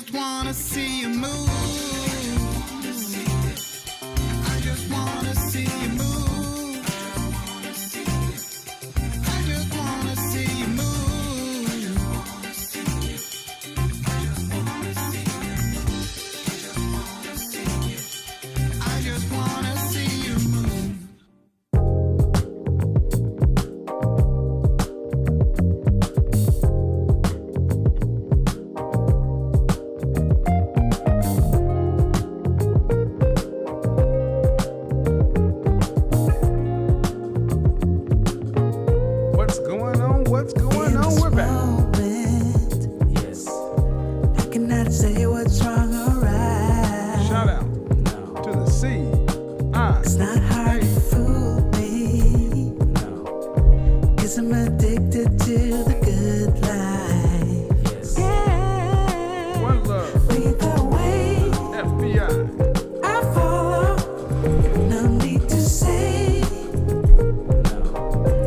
just wanna see you move. I just wanna see you move. I just wanna see you move. I just wanna see you move. What's going on? What's going on? We're back. Yes. I cannot say what's wrong or right. Shout out No. to the C. It's not hard to fool me. No. 'Cause I'm addicted to the good life. Yes. Yeah. One love. Lead the way. FBI. I follow. No need to say. No.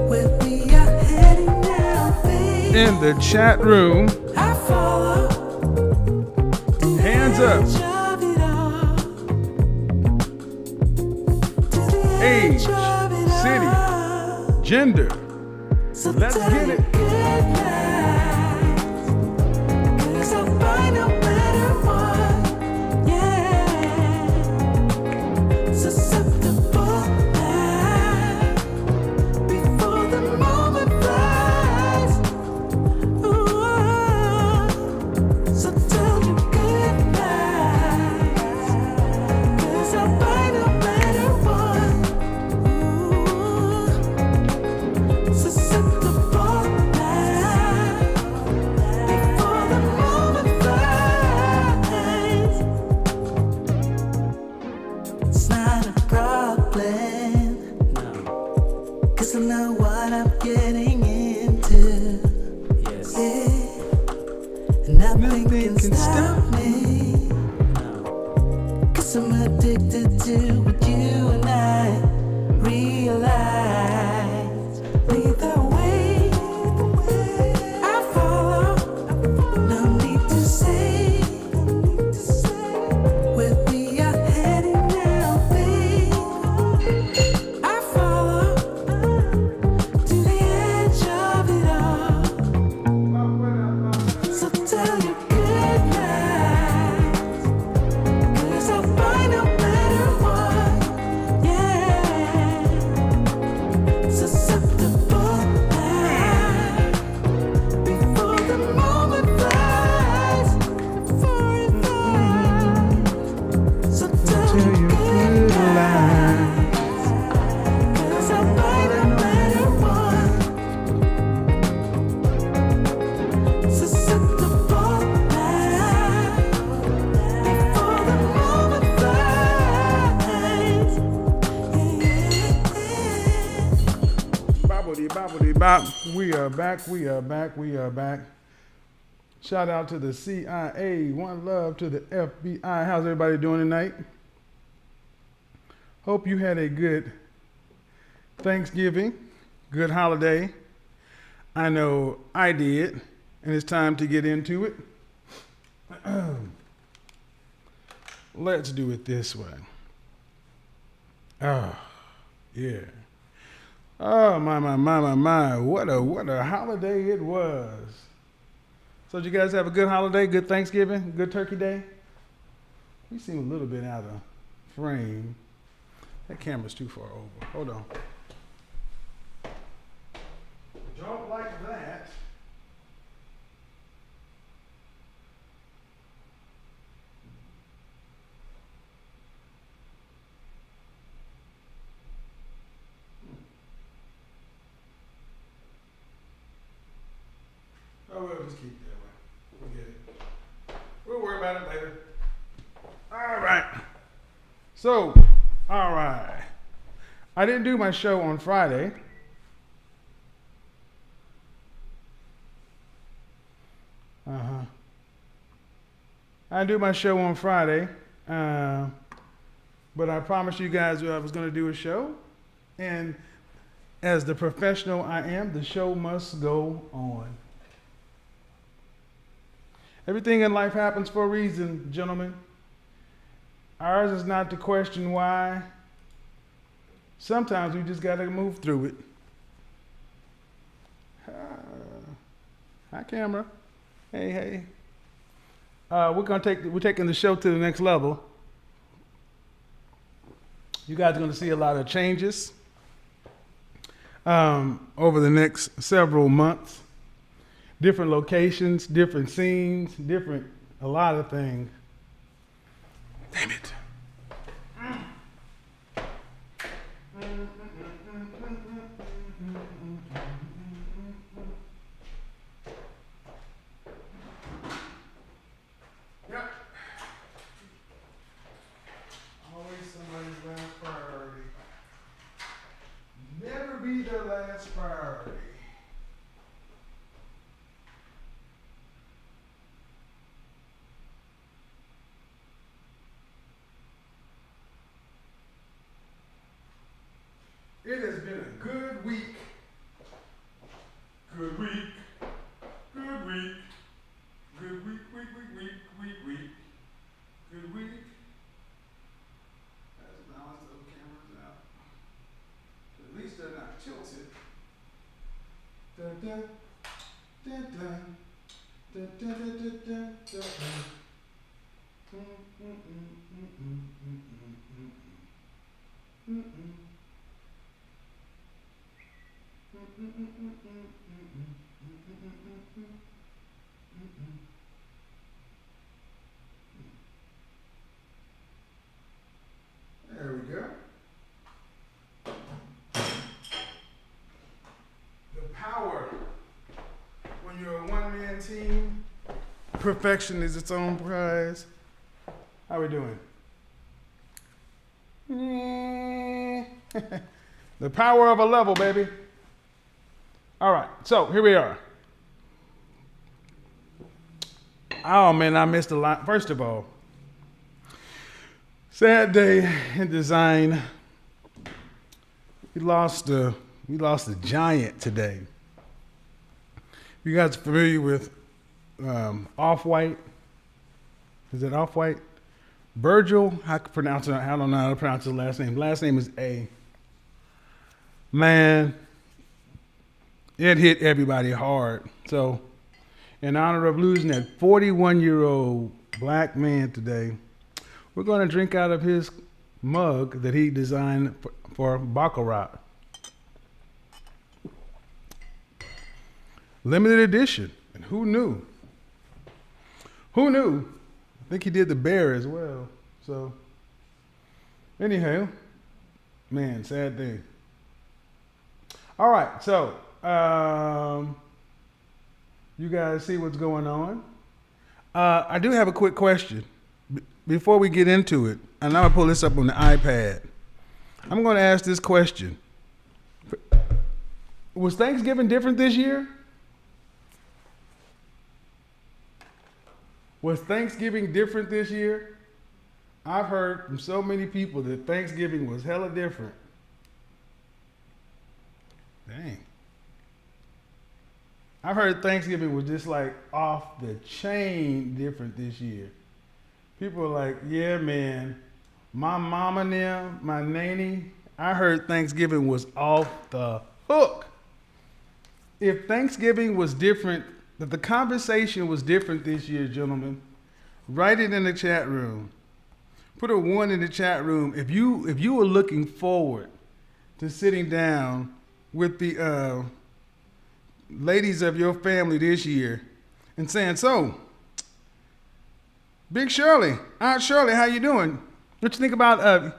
Where we are heading now, babe. In the chat room. I follow. Hands up. Age, city, gender. Let's get it. It's not a problem, no. 'Cause I know what I'm getting into. Yes. Yeah. And nothing can stop me. No. 'Cause I'm addicted to what you and I realize. Lead the way. I follow. No need to say. Where we are heading now, babe. I follow to the edge of it all. So tell your good lies. 'Cause I'll find no matter what. Yeah. Susceptible now. Before the moment flies. Before it flies. So tell your good lies. 'Cause I'll find no matter what. Susceptible now. Before the moment flies. Bobbity bobbity bop. We are back. We are back. We are back. Shout out to the CIA. One love to the FBI. How's everybody doing tonight? Hope you had a good Thanksgiving, good holiday. I know I did, and it's time to get into it. Let's do it this way. Oh, yeah. Oh, my. What a holiday it was. So did you guys have a good holiday, good Thanksgiving, good Turkey Day? You seem a little bit out of frame. That camera's too far over. Hold on. Don't like that. Oh, we'll just keep it that way. We'll get it. We'll worry about it later. All right. So, all right. I didn't do my show on Friday. I didn't do my show on Friday, but I promised you guys I was going to do a show. And as the professional I am, the show must go on. Everything in life happens for a reason, gentlemen. Ours is not to question why. Sometimes we just got to move through it. Hi, camera. Hey, hey. We're taking the show to the next level. You guys are going to see a lot of changes over the next several months. Different locations, different scenes, a lot of things. Damn it. Yep. Always somebody's last priority. Never be their last priority. It has been a good week. Good week. Good week. Good week, week. Good week. Let's balance those cameras out. At least they're not tilted. Dun, dun, dun, dun. Dun, dun, dun, dun, dun, dun, dun. There we go. The power when you're a one-man team, perfection is its own prize. How we doing? The power of a level, baby. All right, so here we are. Oh man, I missed a lot. First of all, sad day in design. We lost a giant today. You guys are familiar with Off-White? Is it Off-White? Virgil, I can pronounce it. I don't know how to pronounce his last name. Last name is A. Man, it hit everybody hard. So, in honor of losing that 41-year-old black man today, we're going to drink out of his mug that he designed for Baccarat. Limited edition. And who knew? Who knew? I think he did the bear as well. So, anyhow, man, sad thing. All right, so you guys see what's going on. I do have a quick question before we get into it, and I'm gonna pull this up on the iPad. I'm gonna ask this question: was Thanksgiving different this year? Was Thanksgiving different this year? I've heard from so many people that Thanksgiving was hella different. Dang. I've heard Thanksgiving was just like off the chain different this year. People are like, yeah, man, my mama and them, my nanny, I heard Thanksgiving was off the hook. If Thanksgiving was different, that the conversation was different this year, gentlemen, write it in the chat room. Put a 1 in the chat room. If you were looking forward to sitting down with the ladies of your family this year and saying, so, Big Shirley, Aunt Shirley, how you doing? What you think about,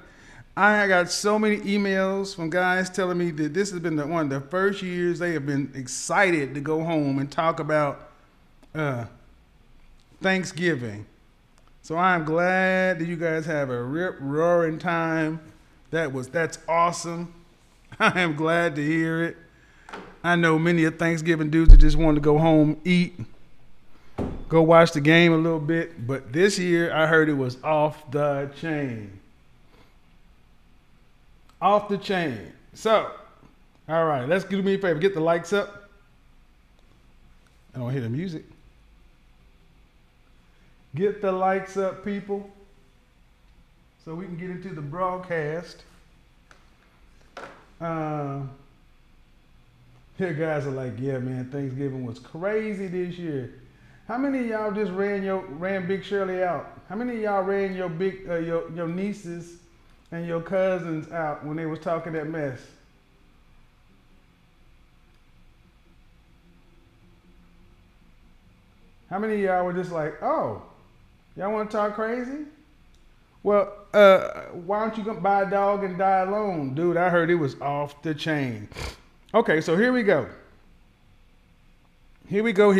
I got so many emails from guys telling me that this has been one of the first years they have been excited to go home and talk about Thanksgiving. So I'm glad that you guys have a rip-roaring time. That's awesome. I am glad to hear it. I know many of Thanksgiving dudes that just want to go home, eat, go watch the game a little bit. But this year, I heard it was off the chain. Off the chain. So, all right, let's do me a favor. Get the likes up. I don't hear the music. Get the lights up, people, so we can get into the broadcast. Here guys are like, yeah, man, Thanksgiving was crazy this year. How many of y'all just ran Big Shirley out? How many of y'all ran your your nieces and your cousins out when they was talking that mess? How many of y'all were just like, oh, y'all want to talk crazy? Well, why don't you go buy a dog and die alone? Dude, I heard it was off the chain. Okay, so here we go. Here we go. As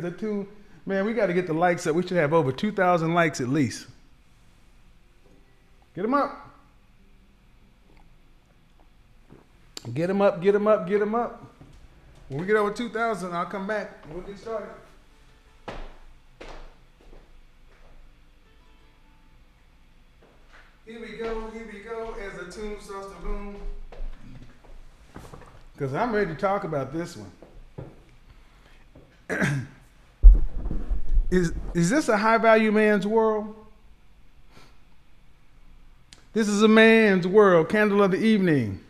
the two, man, we got to get the likes up. We should have over 2,000 likes at least. Get them up. Get them up. When we get over 2,000, I'll come back. We'll get started. Here we go, as the tune starts to boom. Because I'm ready to talk about this one. Is this a high-value man's world? This is a man's world, candle of the evening.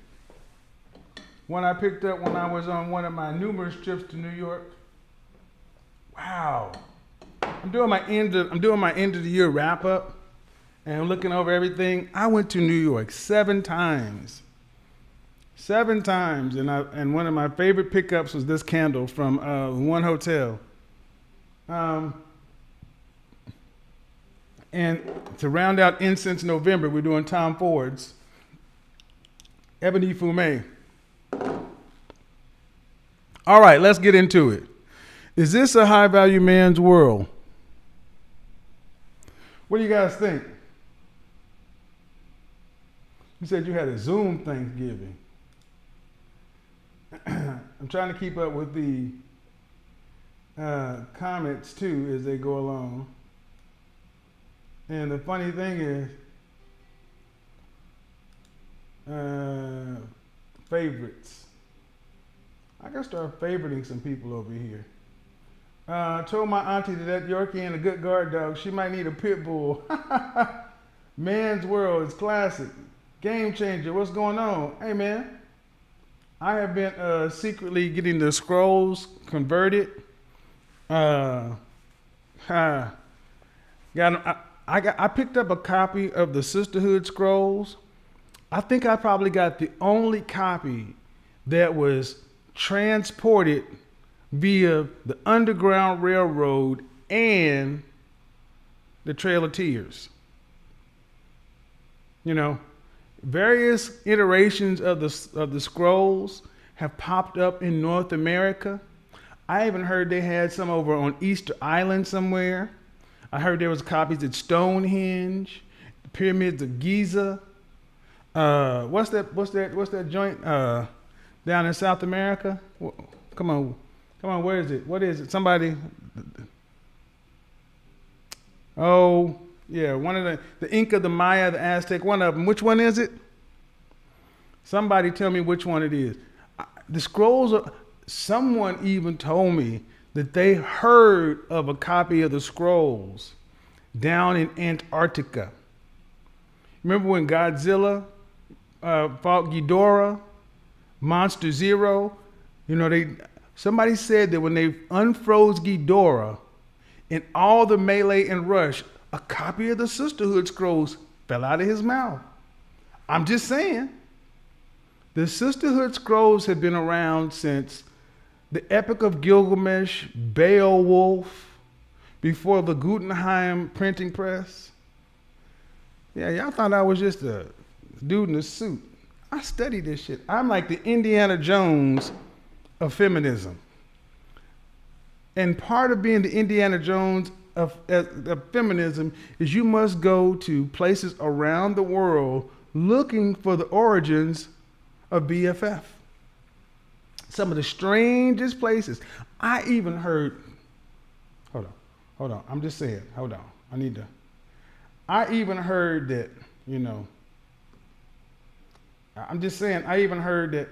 One I picked up when I was on one of my numerous trips to New York. Wow. I'm doing my end of the year wrap up. And I'm looking over everything. I went to New York 7 times. 7 times. And one of my favorite pickups was this candle from one hotel. And to round out Incense November, we're doing Tom Ford's Ebony Fumé. All right, let's get into it. Is this a high-value man's world? What do you guys think? You said you had a Zoom Thanksgiving. I'm trying to keep up with the comments too as they go along. And the funny thing is, favorites. I gotta start favoriting some people over here. Told my auntie that Yorkie ain't a good guard dog. She might need a pit bull. Man's World is classic. Game changer. What's going on? Hey, man. I have been secretly getting the scrolls converted. I picked up a copy of the Sisterhood scrolls. I think I probably got the only copy that was transported via the Underground Railroad and the Trail of Tears. You know, various iterations of the scrolls have popped up in North America. I even heard they had some over on Easter Island somewhere. I heard there was copies at Stonehenge, the Pyramids of Giza. What's that joint down in South America? Come on, where is it? What is it? Somebody. Oh, yeah, one of the Inca, the Maya, the Aztec, one of them. Which one is it? Somebody tell me which one it is. The scrolls are, someone even told me that they heard of a copy of the scrolls down in Antarctica. Remember when Godzilla fought Ghidorah, Monster Zero? You know, somebody said that when they unfroze Ghidorah, in all the melee and rush, a copy of the Sisterhood scrolls fell out of his mouth. I'm just saying. The Sisterhood scrolls have been around since the Epic of Gilgamesh, Beowulf, before the Guggenheim printing press. Yeah, y'all thought I was just a dude in a suit. I study this shit. I'm like the Indiana Jones of feminism. And part of being the Indiana Jones of feminism is you must go to places around the world looking for the origins of BFF. Some of the strangest places. I even heard, hold on. I'm just saying, hold on. I even heard that, you know, I'm just saying, I even heard that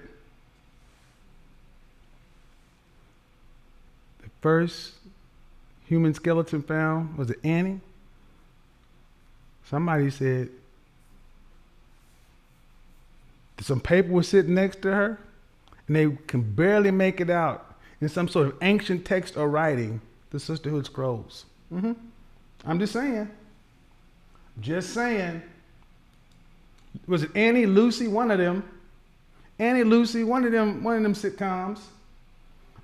the first human skeleton found. Was it Annie? Somebody said some paper was sitting next to her, and they can barely make it out in some sort of ancient text or writing, the Sisterhood scrolls. I'm just saying. Just saying. Was it Annie, Lucy, one of them? Annie, Lucy, one of them sitcoms.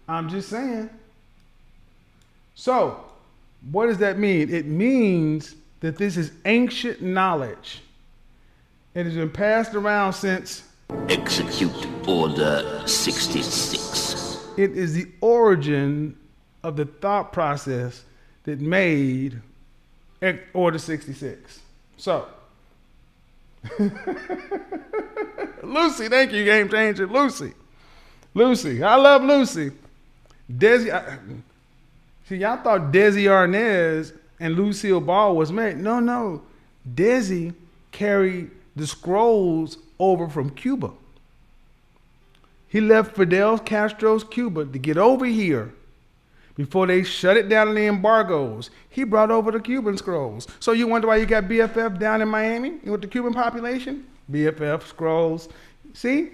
I'm just saying. So, what does that mean? It means that this is ancient knowledge. It has been passed around since. Execute Order 66. It is the origin of the thought process that made Order 66. So, Lucy, thank you, game changer. Lucy, I love Lucy. Desi, see, y'all thought Desi Arnaz and Lucille Ball was married. No. Desi carried the scrolls over from Cuba. He left Fidel Castro's Cuba to get over here before they shut it down in the embargoes. He brought over the Cuban scrolls. So you wonder why you got BFF down in Miami with the Cuban population? BFF scrolls. See?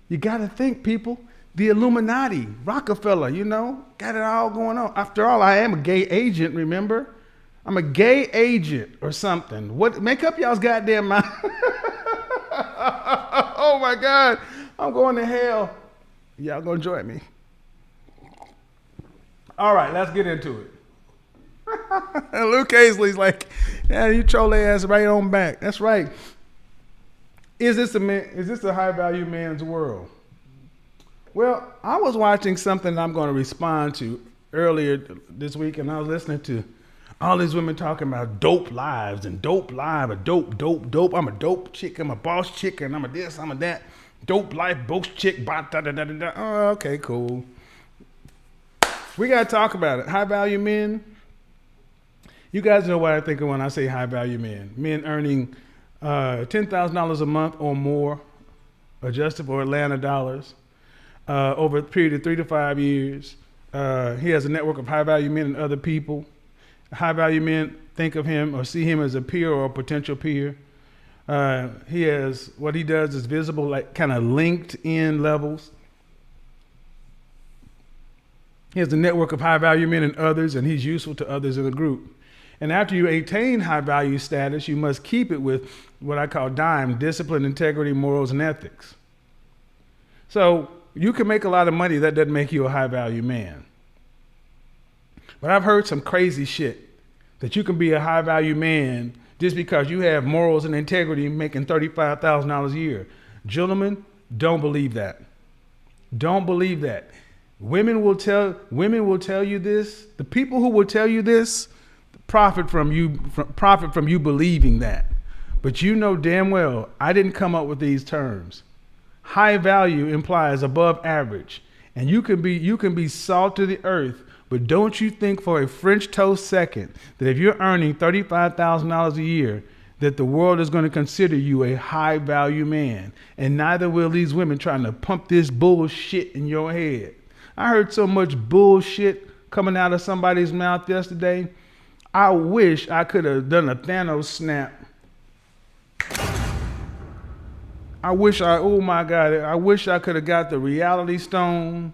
You got to think, people. The Illuminati, Rockefeller, got it all going on. After all, I am a gay agent, remember? I'm a gay agent or something. What? Make up y'all's goddamn mind. Oh my God, I'm going to hell. Y'all gonna join me. All right, let's get into it. And Luke Hazley's like, yeah, you troll their ass right on back. That's right. Is this a high value man's world? Well, I was watching something I'm going to respond to earlier this week, and I was listening to all these women talking about dope lives and dope life, a dope. I'm a dope chick, I'm a boss chick, and I'm a this, I'm a that. Dope life, boss chick, da. Oh, okay, cool. We got to talk about it. High value men. You guys know what I think of when I say high value men. Men earning $10,000 a month or more, adjusted for Atlanta dollars, over a period of 3 to 5 years. He has a network of high value men and other people. High value men think of him or see him as a peer or a potential peer. He has, what he does is visible, like kind of LinkedIn levels. He has a network of high value men and others, and he's useful to others in the group. And after you attain high value status, you must keep it with what I call DIME, discipline, integrity, morals, and ethics. So you can make a lot of money. That doesn't make you a high value man. But I've heard some crazy shit that you can be a high value man just because you have morals and integrity making $35,000 a year. Gentlemen, don't believe that. Don't believe that. Women will tell you this. The people who will tell you this profit from you believing that. But you know damn well I didn't come up with these terms. High value implies above average, and you can be salt to the earth. But don't you think for a French toast second that if you're earning $35,000 a year, that the world is going to consider you a high value man? And neither will these women trying to pump this bullshit in your head. I heard so much bullshit coming out of somebody's mouth yesterday. I wish I could have done a Thanos snap. I wish I could have got the reality stone,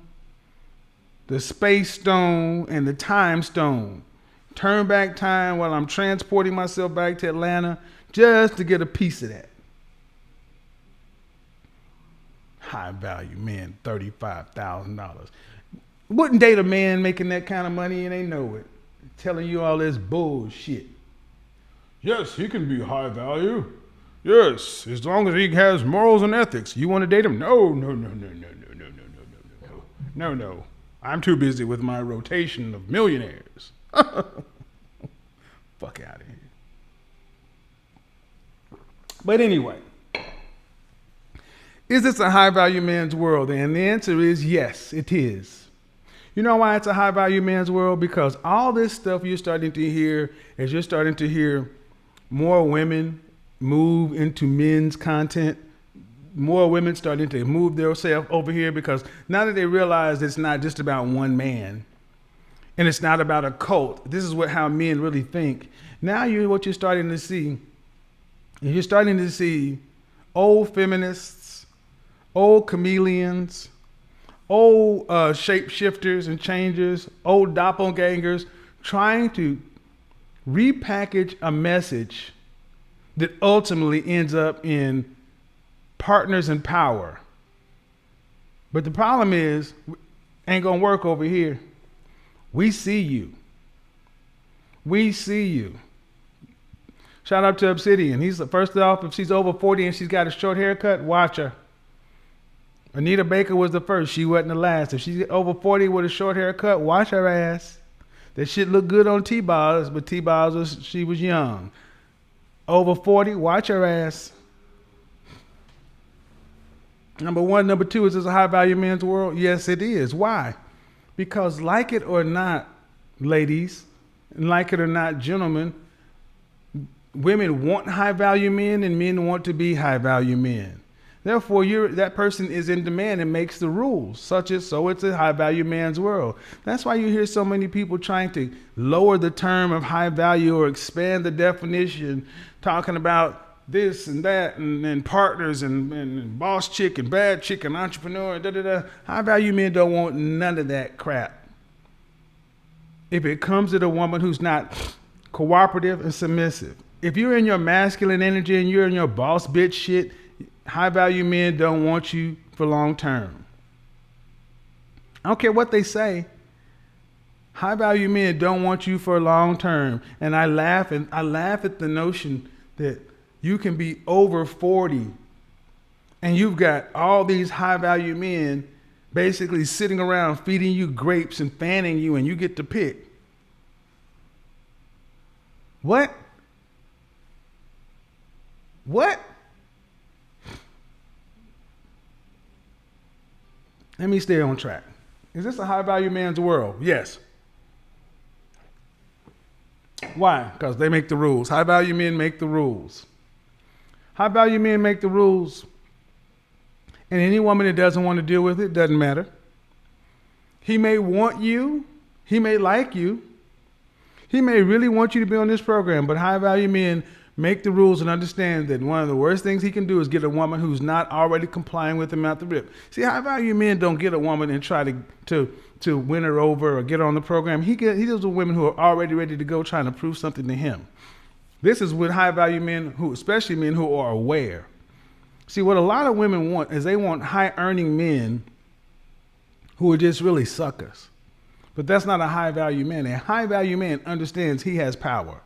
the space stone, and the time stone. Turn back time while I'm transporting myself back to Atlanta just to get a piece of that. High value man, $35,000. Wouldn't date a man making that kind of money and they know it. Telling you all this bullshit. Yes, he can be high value. Yes, as long as he has morals and ethics. You want to date him? No. No. I'm too busy with my rotation of millionaires. Fuck out of here. But anyway, is this a high value man's world? And the answer is yes, it is. You know why it's a high value man's world? Because all this stuff you're starting to hear more women move into men's content, more women starting to move themselves over here, because now that they realize it's not just about one man, And it's not about a cult. This is how men really think. Now what you're starting to see, you're starting to see old feminists, old chameleons, old shapeshifters and changers, old doppelgangers trying to repackage a message that ultimately ends up in partners in power. But the problem is, ain't gonna work over here. We see you. We see you. Shout out to Obsidian. He's first off, if she's over 40 and she's got a short haircut, watch her. Anita Baker was the first. She wasn't the last. If she's over 40 with a short haircut, watch her ass. That shit looked good on T-Balls, but T-Balls she was young. Over 40, watch her ass. Number one. Number two, is this a high value man's world? Yes, it is. Why? Because like it or not, ladies, and like it or not, gentlemen, women want high value men and men want to be high value men. Therefore, that person is in demand and makes the rules, so it's a high value man's world. That's why you hear so many people trying to lower the term of high value or expand the definition, talking about this and that and partners and boss chick and bad chick and entrepreneur. High value men don't want none of that crap. If it comes to the woman who's not cooperative and submissive, if you're in your masculine energy and you're in your boss bitch shit, high value men don't want you for long term. I don't care what they say. High value men don't want you for long term. And I laugh at the notion that you can be over 40 and you've got all these high value men basically sitting around feeding you grapes and fanning you and you get to pick. What? What? Let me stay on track. Is this a high value man's world? Yes. Why? Because they make the rules. High value men make the rules. High value men make the rules. And any woman that doesn't want to deal with it, doesn't matter. He may want you. He may like you. He may really want you to be on this program, but high value men make the rules and understand that one of the worst things he can do is get a woman who's not already complying with him out the rip. See, high value men don't get a woman and try to win her over or get her on the program. He deals with women who are already ready to go, trying to prove something to him. This is with high value men, especially men who are aware. See, what a lot of women want is they want high earning men who are just really suckers. But that's not a high value man. A high value man understands he has power.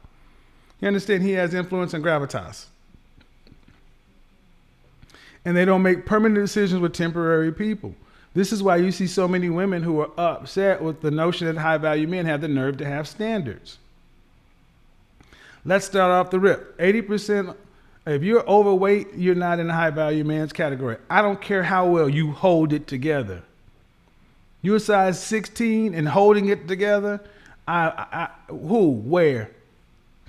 He understands he has influence and gravitas. And they don't make permanent decisions with temporary people. This is why you see so many women who are upset with the notion that high value men have the nerve to have standards. Let's start off the rip. 80%, if you're overweight, you're not in the high value man's category. I don't care how well you hold it together. You're size 16 and holding it together. Who? Where?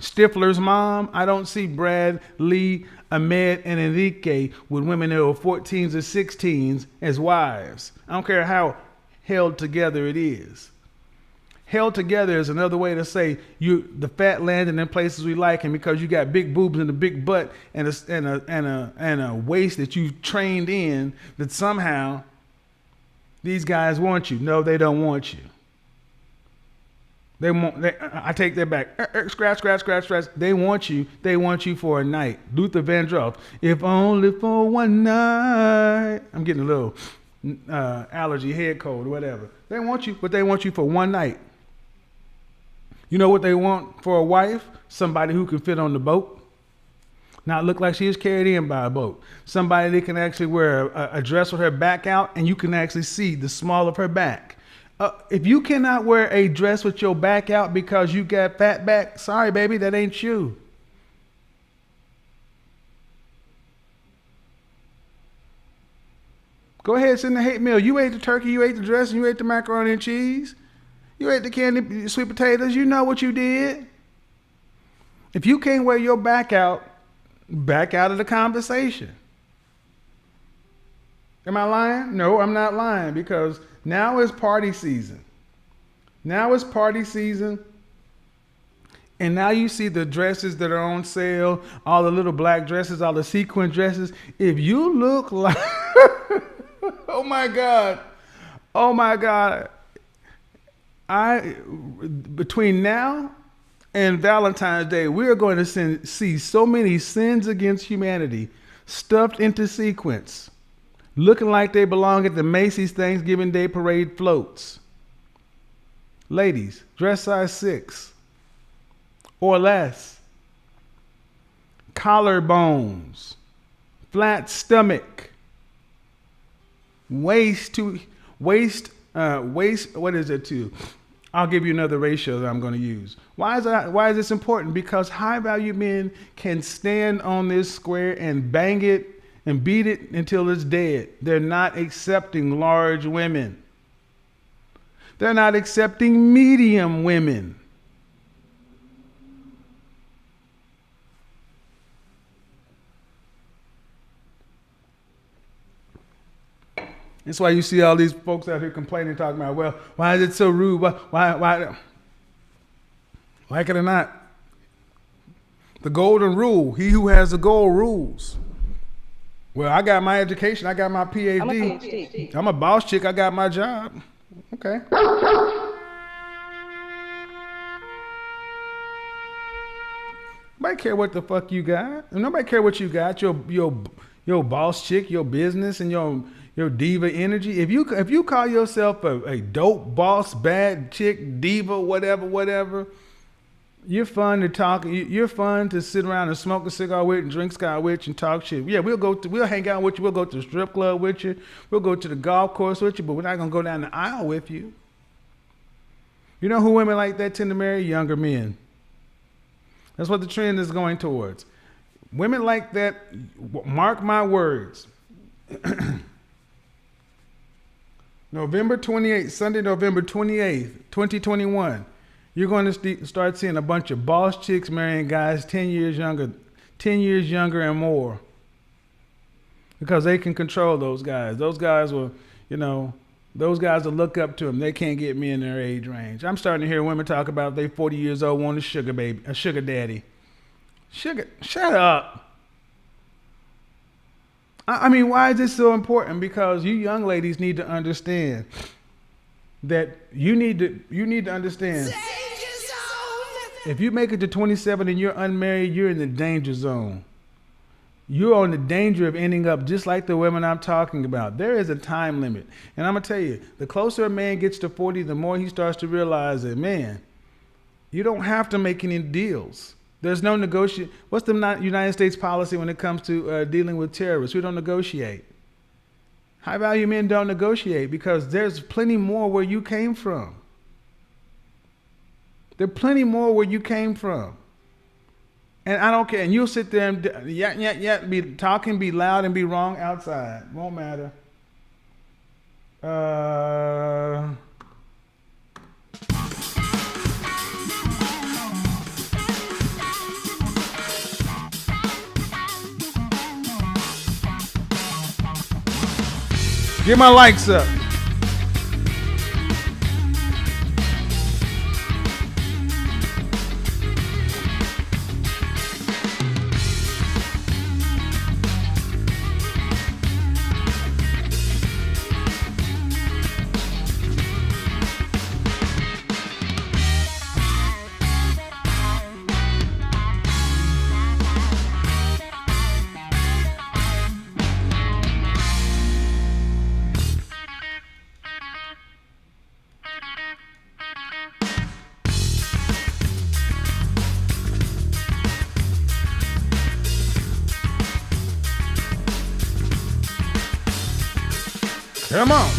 Stifler's mom? I don't see Brad, Lee, Ahmed, and Enrique with women that are 14s or 16s as wives. I don't care how held together it is. Held together is another way to say the fat landing in places we like, and because you got big boobs and a big butt and a waist that you've trained in, that somehow these guys want you. No, they don't want you. I take that back. Scratch. They want you. They want you for a night. Luther Vandross. If only for one night. I'm getting a little allergy, head cold, whatever. They want you, but they want you for one night. You know what they want for a wife? Somebody who can fit on the boat. Not look like she is carried in by a boat. Somebody that can actually wear a dress with her back out and you can actually see the small of her back. If you cannot wear a dress with your back out because you got fat back, sorry, baby, that ain't you. Go ahead, send the hate mail. You ate the turkey, you ate the dress, and you ate the macaroni and cheese. You ate the candy, sweet potatoes. You know what you did. If you can't wear your back out of the conversation. Am I lying? No, I'm not lying, because now is party season. Now it's party season. And now you see the dresses that are on sale, all the little black dresses, all the sequin dresses. If you look like, oh my God, between now and Valentine's Day, we are going to see so many sins against humanity stuffed into sequins, looking like they belong at the Macy's Thanksgiving Day Parade floats. Ladies, dress size 6 or less. Collarbones, flat stomach, waist. What is it to? I'll give you another ratio that I'm going to use. Why is this important? Because high value men can stand on this square and bang it and beat it until it's dead. They're not accepting large women. They're not accepting medium women. That's why you see all these folks out here complaining, talking about, well, why is it so rude? Why can it not? The golden rule, he who has the gold rules. Well, I got my education, I got my PhD. I'm a PhD. I'm a boss chick, I got my job. Okay. Nobody care what the fuck you got. Nobody care what you got. Your boss chick, your business, and your diva energy. If you call yourself a dope boss, bad chick, diva, whatever, you're fun to talk. You're fun to sit around and smoke a cigar with and drink cigar with and talk shit. Yeah, we'll hang out with you. We'll go to the strip club with you. We'll go to the golf course with you, but we're not gonna go down the aisle with you. You know who women like that tend to marry? Younger men. That's what the trend is going towards. Women like that, mark my words. November 28th, Sunday, November 28th, 2021, you're going to start seeing a bunch of boss chicks marrying guys 10 years younger and more. Because they can control those guys. Those guys will look up to them. They can't get me in their age range. I'm starting to hear women talk about they 40 years old, want a sugar daddy. Shut up. I mean, why is this so important? Because you young ladies need to understand that you need to understand. If you make it to 27 and you're unmarried, you're in the danger zone. You're on the danger of ending up just like the women I'm talking about. There is a time limit. And I'm going to tell you, the closer a man gets to 40, the more he starts to realize that, man, you don't have to make any deals. There's no negotiate. What's the United States policy when it comes to dealing with terrorists? We don't negotiate. High value men don't negotiate because there's plenty more where you came from. There's plenty more where you came from. And I don't care. And you'll sit there and be talking, be loud, and be wrong outside. Won't matter. Get my likes up. Come on.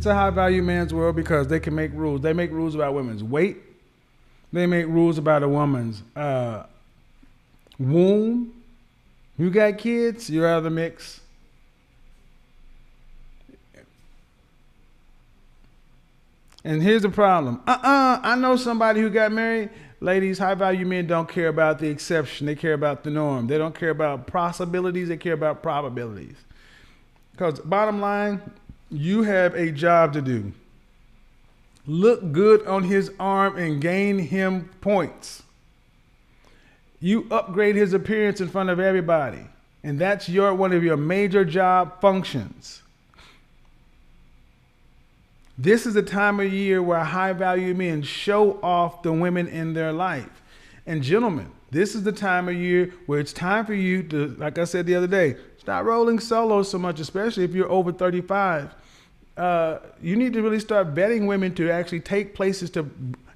a high value man's world because they can make rules. They make rules about women's weight. They make rules about a woman's womb. You got kids, you're out of the mix. And here's the problem. I know somebody who got married. Ladies, high value men don't care about the exception. They care about the norm. They don't care about possibilities. They care about probabilities. Because bottom line, you have a job to do. Look good on his arm and gain him points. You upgrade his appearance in front of everybody. And that's one of your major job functions. This is the time of year where high value men show off the women in their life. And gentlemen, this is the time of year where it's time for you to, like I said the other day, stop rolling solo so much, especially if you're over 35. You need to really start vetting women to actually take places to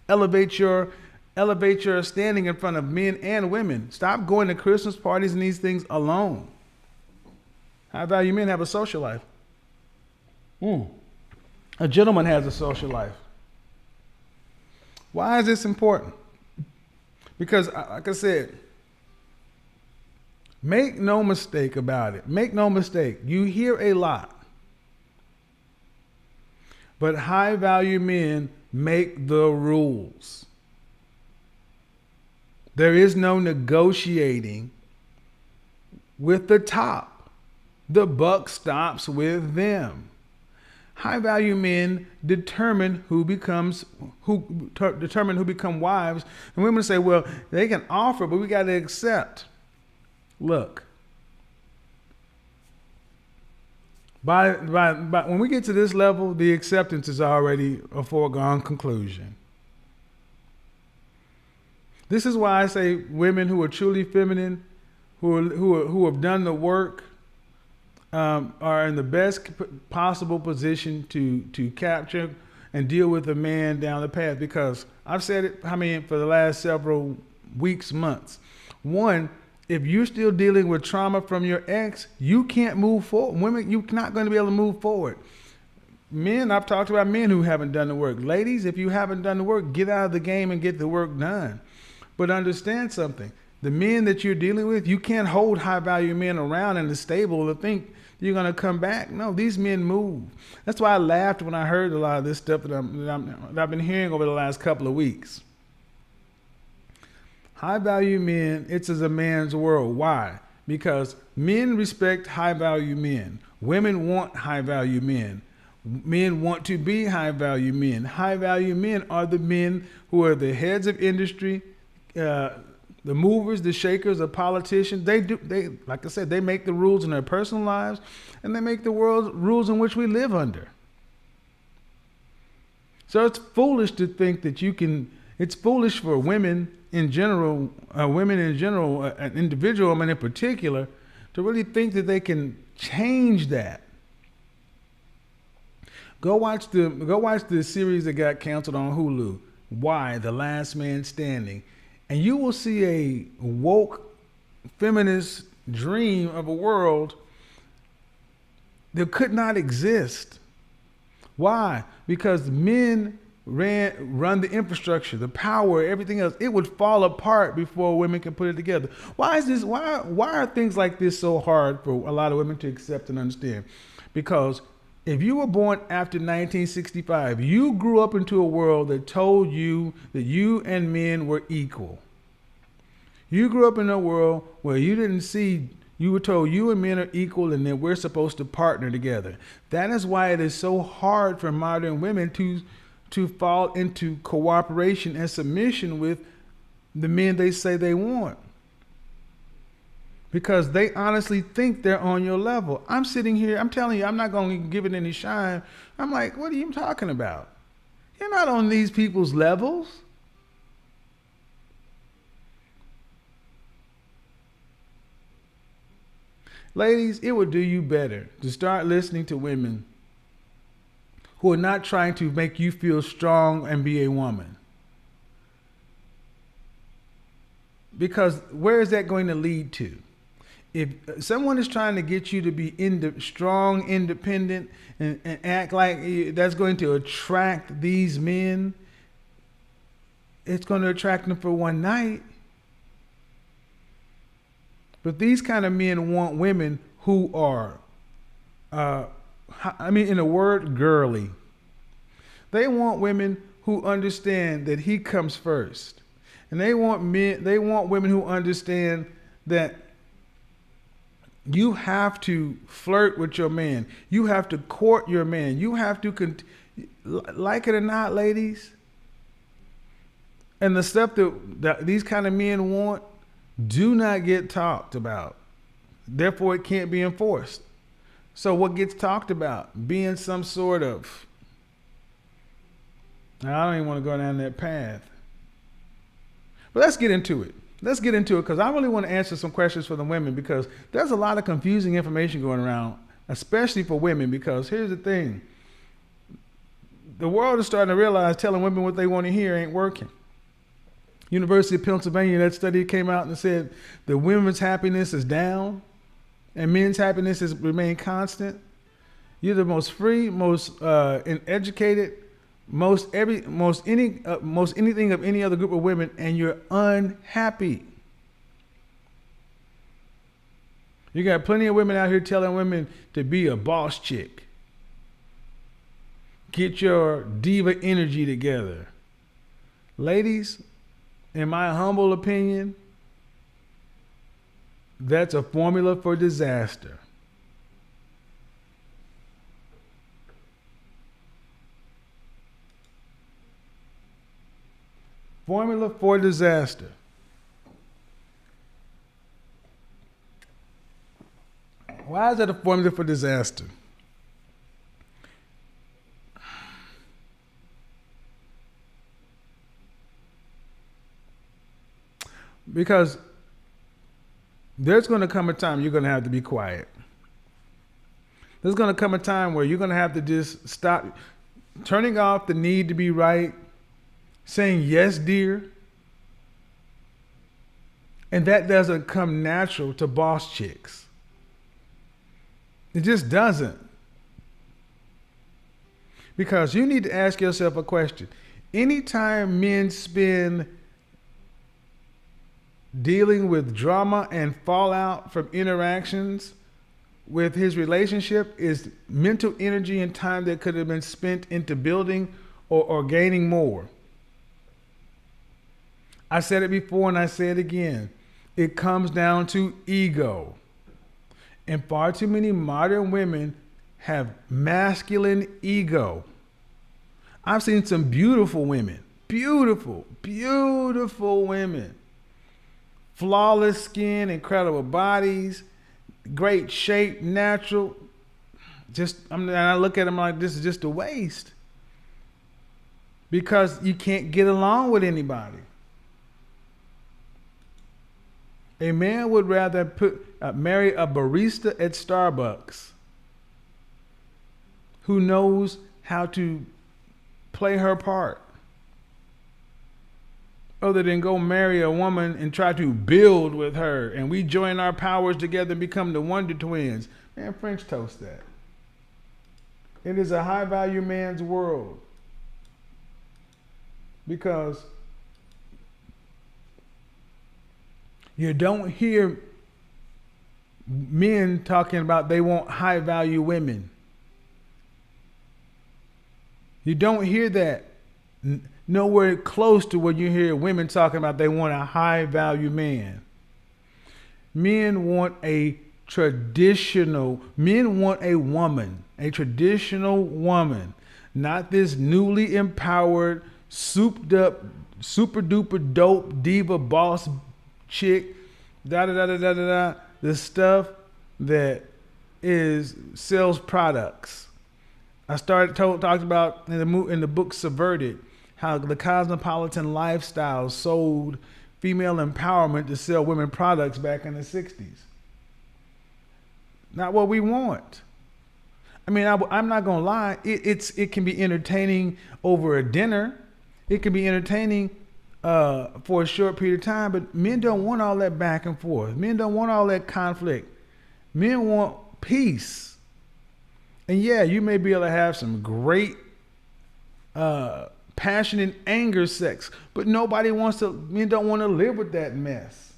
elevate your standing in front of men and women. Stop going to Christmas parties and these things alone. High value men have a social life. A gentleman has a social life. Why is this important? Because, like I said, make no mistake about it. Make no mistake. You hear a lot. But high value men make the rules. There is no negotiating with the top. The buck stops with them. High value men determine who become wives. And women say, well, they can offer, but we got to accept. Look, when we get to this level, the acceptance is already a foregone conclusion. This is why I say women who are truly feminine, who have done the work, are in the best possible position to capture and deal with a man down the path. Because I've said it, for the last several weeks, months. One, if you're still dealing with trauma from your ex, you can't move forward. Women, you're not going to be able to move forward. Men, I've talked about men who haven't done the work. Ladies, if you haven't done the work, get out of the game and get the work done. But understand something. The men that you're dealing with, you can't hold high value men around in the stable to think you're going to come back. No, these men move. That's why I laughed when I heard a lot of this stuff that I've been hearing over the last couple of weeks. High value men, it's as a man's world. Why? Because men respect high value men. Women want high value men. Men want to be high value men. High value men are the men who are the heads of industry, the movers, the shakers, the politicians. They like I said, they make the rules in their personal lives, and they make the world rules in which we live under. So it's foolish to think that you can. It's foolish for women in general, an individual woman in particular, to really think that they can change that. Go watch the series that got canceled on Hulu. Why? The Last Man Standing. And you will see a woke feminist dream of a world that could not exist. Why? Because men run the infrastructure, the power, everything else. It would fall apart before women can put it together. Why is this? Why are things like this so hard for a lot of women to accept and understand? Because if you were born after 1965, you grew up into a world that told you that you and men were equal. You grew up in a world where you were told you and men are equal and that we're supposed to partner together. That is why it is so hard for modern women to fall into cooperation and submission with the men they say they want. Because they honestly think they're on your level. I'm sitting here, I'm telling you, I'm not going to give it any shine. I'm like, what are you talking about? You're not on these people's levels. Ladies, it would do you better to start listening to women who are not trying to make you feel strong and be a woman. Because where is that going to lead to? if someone is trying to get you to be strong, independent, and act like that's going to attract these men, it's going to attract them for one night. But these kind of men want women who are, in a word, girly. They want women who understand that he comes first. And they want women who understand that you have to flirt with your man. You have to court your man. You have to, like it or not, ladies. And the stuff that these kind of men want do not get talked about. Therefore, it can't be enforced. So what gets talked about? Being some sort of, I don't even want to go down that path. But let's get into it. Because I really want to answer some questions for the women, because there's a lot of confusing information going around, especially for women, because here's the thing. The world is starting to realize telling women what they want to hear ain't working. University of Pennsylvania, that study came out and said that women's happiness is down and men's happiness has remained constant. You're the most free, most educated, most anything of any other group of women, and you're unhappy. You got plenty of women out here telling women to be a boss chick. Get your diva energy together. Ladies, in my humble opinion, that's a formula for disaster. Formula for disaster. Why is that a formula for disaster? Because there's going to come a time you're going to have to be quiet. There's going to come a time where you're going to have to just stop turning off the need to be right, saying yes, dear. And that doesn't come natural to boss chicks. It just doesn't. Because you need to ask yourself a question. Anytime men spend dealing with drama and fallout from interactions with his relationship is mental energy and time that could have been spent into building or gaining more. I said it before and I say it again. It comes down to ego. And far too many modern women have masculine ego. I've seen some beautiful women, beautiful women. Flawless skin, incredible bodies, great shape, natural. And I look at them like this is just a waste. Because you can't get along with anybody. A man would rather marry a barista at Starbucks who knows how to play her part, other than go marry a woman and try to build with her and we join our powers together and become the Wonder Twins. Man, French toast that. It is a high value man's world. Because you don't hear men talking about they want high value women. You don't hear that. Nowhere close to what you hear women talking about they want a high value man. Men want a woman, a traditional woman, not this newly empowered, souped up, super duper dope diva boss chick, the stuff that sells products. I talked about in the book Subverted, how the cosmopolitan lifestyle sold female empowerment to sell women products back in the 60s. Not what we want. I mean, I'm not gonna lie. It can be entertaining over a dinner. It can be entertaining for a short period of time, but men don't want all that back and forth. Men don't want all that conflict. Men want peace. And yeah, you may be able to have some great passionate anger sex, but men don't want to live with that mess.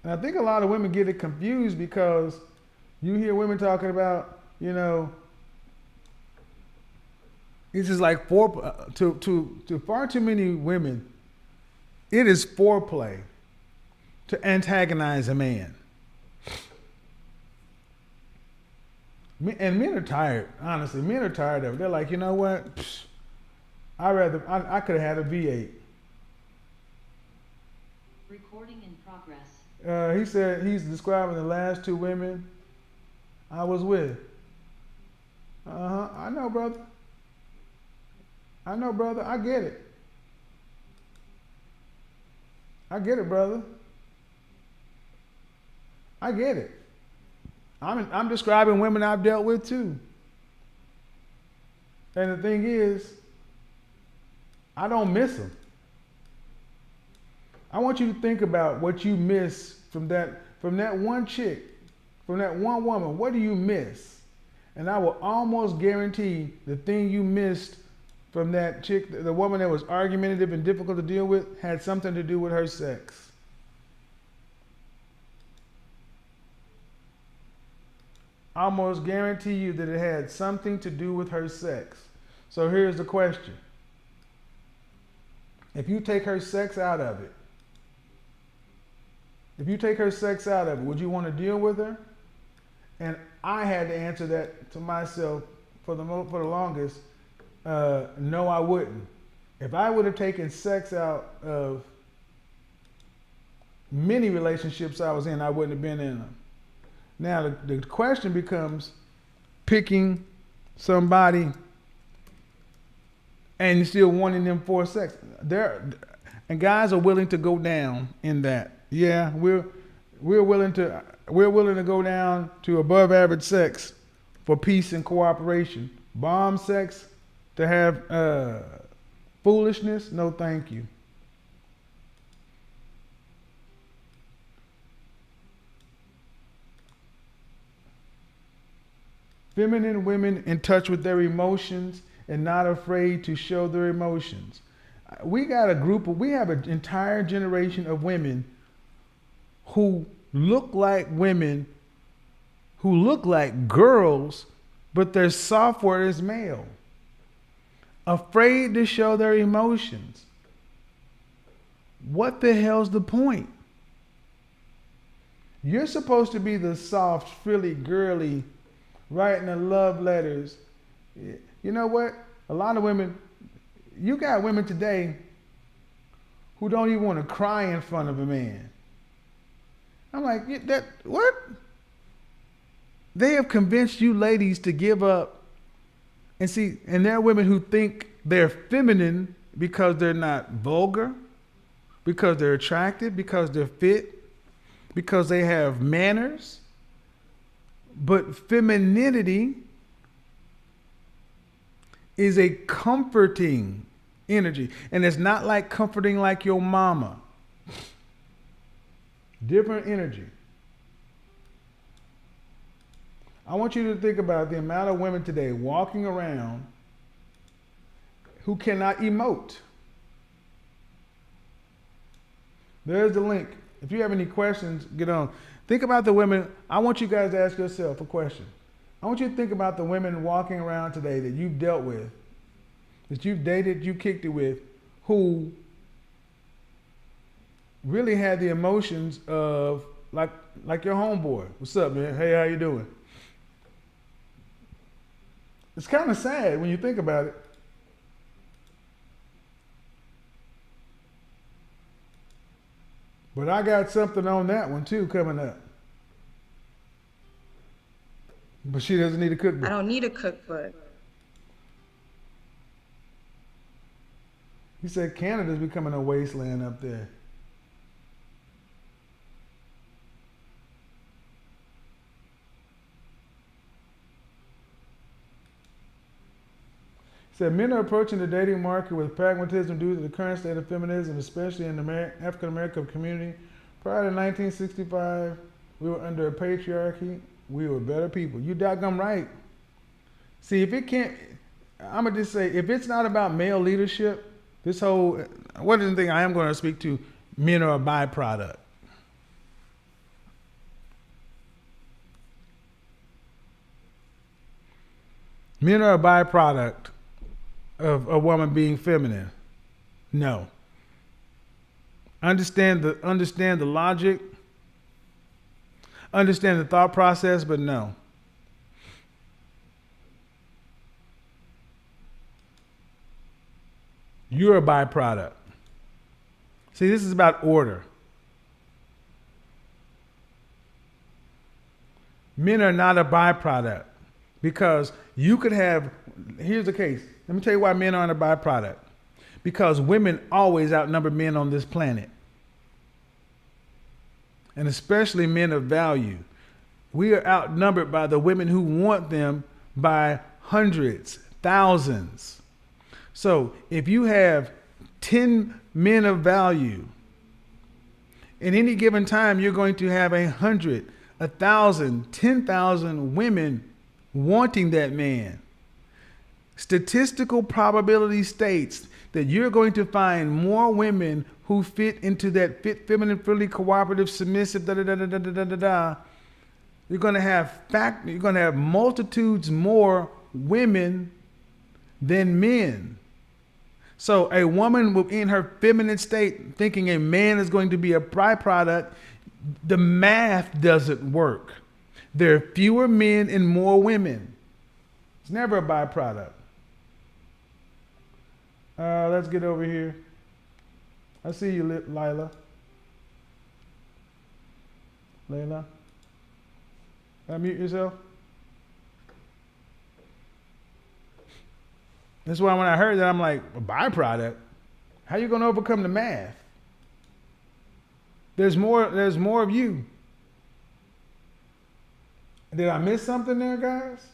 And I think a lot of women get it confused because you hear women talking about, it's just like to far too many women, it is foreplay to antagonize a man. And men are tired, honestly. Men are tired of it. They're like, you know what? I could have had a V8. Recording in progress. He said he's describing the last two women I was with. I know, brother. I get it. I get it, brother. I get it. I'm describing women I've dealt with too. And the thing is, I don't miss them. I want you to think about what you miss from that one chick, from that one woman. What do you miss? And I will almost guarantee the thing you missed from that chick, the woman that was argumentative and difficult to deal with, had something to do with her sex. I almost guarantee you that it had something to do with her sex. So here's the question. If you take her sex out of it, would you want to deal with her? And I had to answer that to myself for the longest. No, I wouldn't. If I would have taken sex out of many relationships I was in, I wouldn't have been in them. Now the question becomes picking somebody and still wanting them for sex. And guys are willing to go down in that. Yeah, we're willing to go down to above average sex for peace and cooperation. Bomb sex to have foolishness? No, thank you. Feminine women in touch with their emotions and not afraid to show their emotions. We have an entire generation of women who look like women, who look like girls, but their software is male. Afraid to show their emotions. What the hell's the point? You're supposed to be the soft, frilly, girly, writing the love letters. You know what? A lot of women, you got women today who don't even want to cry in front of a man. I'm like, what? They have convinced you ladies to give up. And there are women who think they're feminine because they're not vulgar, because they're attractive, because they're fit, because they have manners. But femininity is a comforting energy. And it's not like comforting like your mama. Different energy. I want you to think about the amount of women today walking around who cannot emote. There's the link. If you have any questions, get on. Think about the women. I want you guys to ask yourself a question. I want you to think about the women walking around today that you've dealt with, that you've dated, you kicked it with, who really had the emotions of like your homeboy. What's up, man? Hey, how you doing? It's kind of sad when you think about it. But I got something on that one too coming up. But she doesn't need a cookbook. I don't need a cookbook. He said Canada's becoming a wasteland up there. Said men are approaching the dating market with pragmatism due to the current state of feminism, especially in the African American community. Prior to 1965, we were under a patriarchy. We were better people. You doggone right. See, if it can't, I'm gonna just say, if it's not about male leadership, this whole, one of the things I am going to speak to, men are a byproduct. Men are a byproduct of a woman being feminine. No. Understand the logic, understand the thought process, but no. You're a byproduct. See, this is about order. Men are not a byproduct because you could have, here's the case. Let me tell you why men aren't a byproduct. Because women always outnumber men on this planet. And especially men of value. We are outnumbered by the women who want them by hundreds, thousands. So if you have 10 men of value, in any given time, you're going to have 100, 1,000, 10,000 women wanting that man. Statistical probability states that you're going to find more women who fit into that fit, feminine, friendly, cooperative, submissive, You're going to have multitudes more women than men. So a woman in her feminine state thinking a man is going to be a byproduct, the math doesn't work. There are fewer men and more women. It's never a byproduct. Let's get over here. I see you, Lila. Layla. Unmute yourself. That's why when I heard that, I'm like, a byproduct? How you going to overcome the math? There's more of you. Did I miss something there, guys?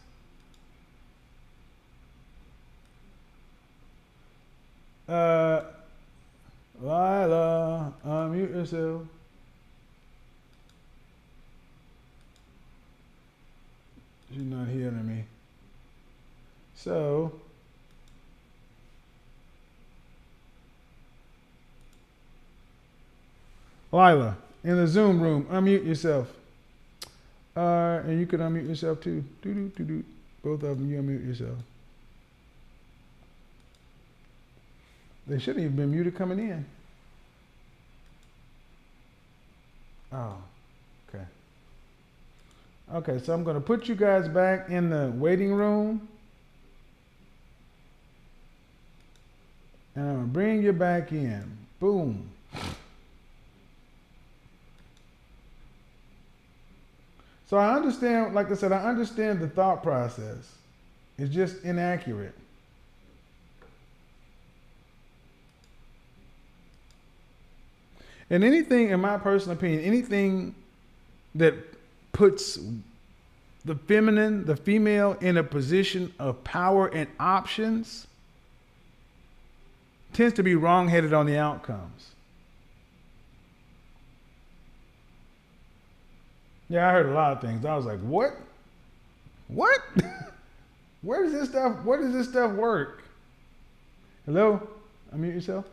Lila, unmute yourself. She's not hearing me. So, Lila, in the Zoom room, unmute yourself. And you can unmute yourself too. Both of them, you unmute yourself. They shouldn't even been muted coming in. Oh, okay. Okay, so I'm going to put you guys back in the waiting room. And I'm going to bring you back in. Boom. So I understand, like I said, I understand the thought process. It's just inaccurate. And anything, in my personal opinion, anything that puts the feminine, the female, in a position of power and options tends to be wrong-headed on the outcomes. Yeah, I heard a lot of things. I was like, what? What? Where does this stuff work? Hello? Unmute yourself.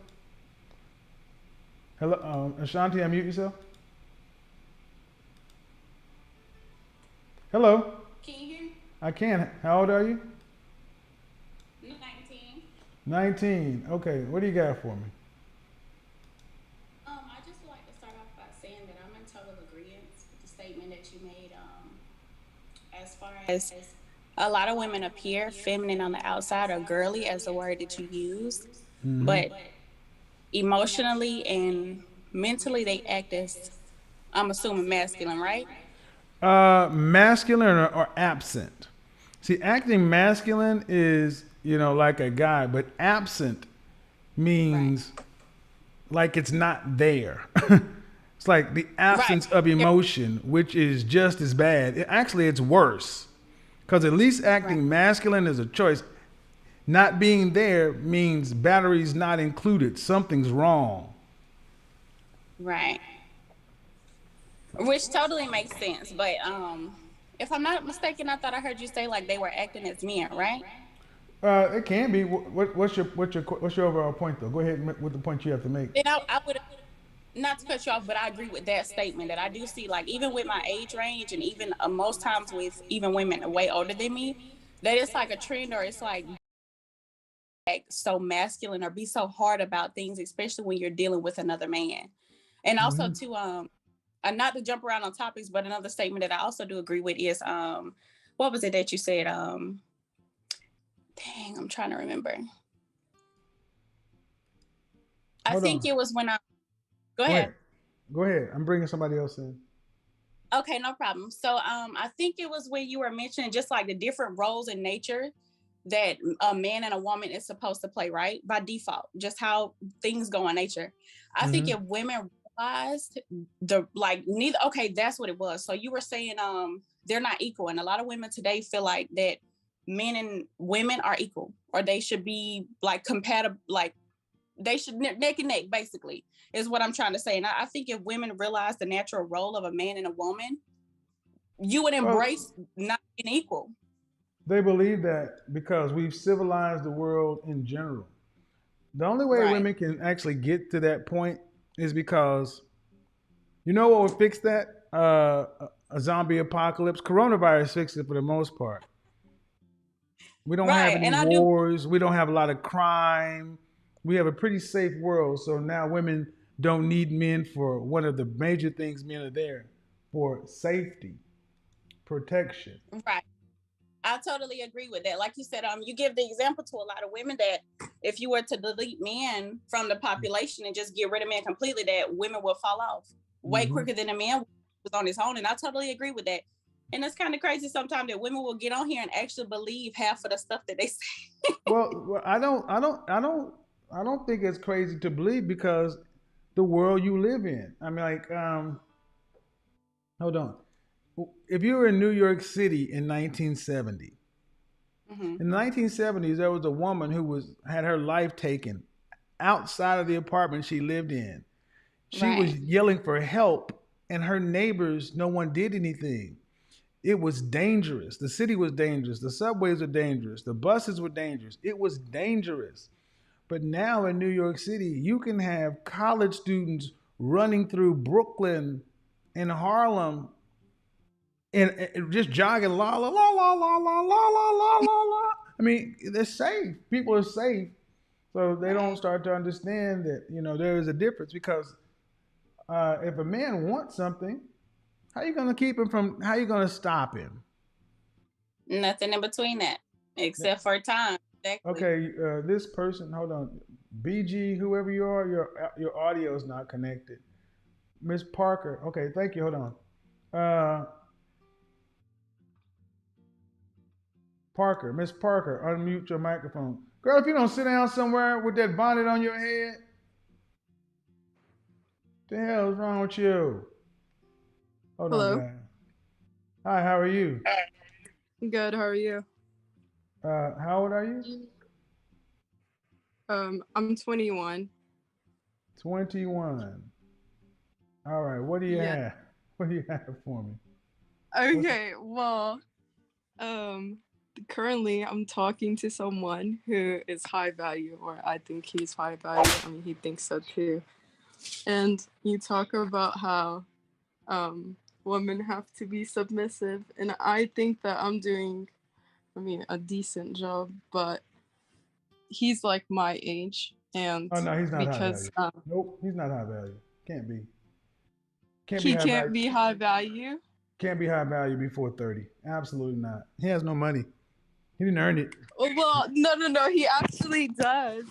Hello, Ashanti, unmute yourself. Hello? Can you hear me? I can. How old are you? 19. 19. Okay, what do you got for me? I just would like to start off by saying that I'm in total agreement with the statement that you made. As far as a lot of women appear feminine on the outside or girly as the word that you used, but emotionally and mentally they act as, I'm assuming, masculine, right? Masculine or absent. See, acting masculine is, like a guy, but absent means like it's not there. It's like the absence of emotion, which is just as bad. Actually, it's worse. Because at least acting masculine is a choice. Not being there means batteries not included. Something's wrong. Right. Which totally makes sense. But if I'm not mistaken, I thought I heard you say like they were acting as men, right? It can be. What's your overall point though? Go ahead with the point you have to make. And I would not to cut you off, but I agree with that statement that I do see like even with my age range and even most times with even women way older than me, that it's like a trend or it's like so masculine or be so hard about things, especially when you're dealing with another man. And also to not to jump around on topics, but another statement that I also do agree with is what was it that you said? Dang, I'm trying to remember. I Hold think on. it was when I go Go ahead. ahead. Go ahead. I'm bringing somebody else in. Okay, no problem. So I think it was when you were mentioning just like the different roles in nature that a man and a woman is supposed to play, right? By default, just how things go in nature. I think if women realized the like neither okay, that's what it was. So you were saying they're not equal. And a lot of women today feel like that men and women are equal or they should be like compatible, like they should neck and neck, basically, is what I'm trying to say. And I think if women realize the natural role of a man and a woman, you would embrace not being equal. They believe that because we've civilized the world in general. The only way Right. women can actually get to that point is because you know what would fix that? A zombie apocalypse. Coronavirus fixed it for the most part. We don't have Right. any And I do wars. We don't have a lot of crime. We have a pretty safe world. So now women don't need men for one of the major things men are there for: safety, protection. right. I totally agree with that. Like you said, you give the example to a lot of women that if you were to delete men from the population and just get rid of men completely, that women will fall off way quicker than a man was on his own. And I totally agree with that. And it's kind of crazy sometimes that women will get on here and actually believe half of the stuff that they say. Well, I don't think it's crazy to believe because the world you live in. I mean, like, hold on. If you were in New York City in 1970, in the 1970s, there was a woman who had her life taken outside of the apartment she lived in. She was Right. yelling for help, and her neighbors, no one did anything. It was dangerous. The city was dangerous. The subways were dangerous. The buses were dangerous. It was dangerous. But now in New York City, you can have college students running through Brooklyn and Harlem and just jogging la la la la la la la la la la la. I mean, they're safe. People are safe, so they don't Right. start to understand that there is a difference because if a man wants something, how you gonna keep him from? How you gonna stop him? Nothing in between that except for time. Exactly. Okay, this person, hold on, BG, whoever you are, your audio is not connected. Miss Parker, okay, thank you. Hold on, Parker, Miss Parker, unmute your microphone, girl. If you don't sit down somewhere with that bonnet on your head, the hell is wrong with you? Hold on, Hello. guys. Hi, how are you? Good. How are you? How old are you? I'm 21. 21. All right. What do you Yeah. have? What do you have for me? Okay. Well, currently I'm talking to someone who is high value, or I think he's high value. I mean, he thinks so too. And you talk about how women have to be submissive, and I think that I'm doing, I mean, a decent job, but he's like my age, and Oh no, he's not high because value. Nope, he's not high value. Can't be. Can't be he high can't value. be high value. Can't be high value before 30. Absolutely not. He has no money. He didn't earn it. Well, no, he actually does.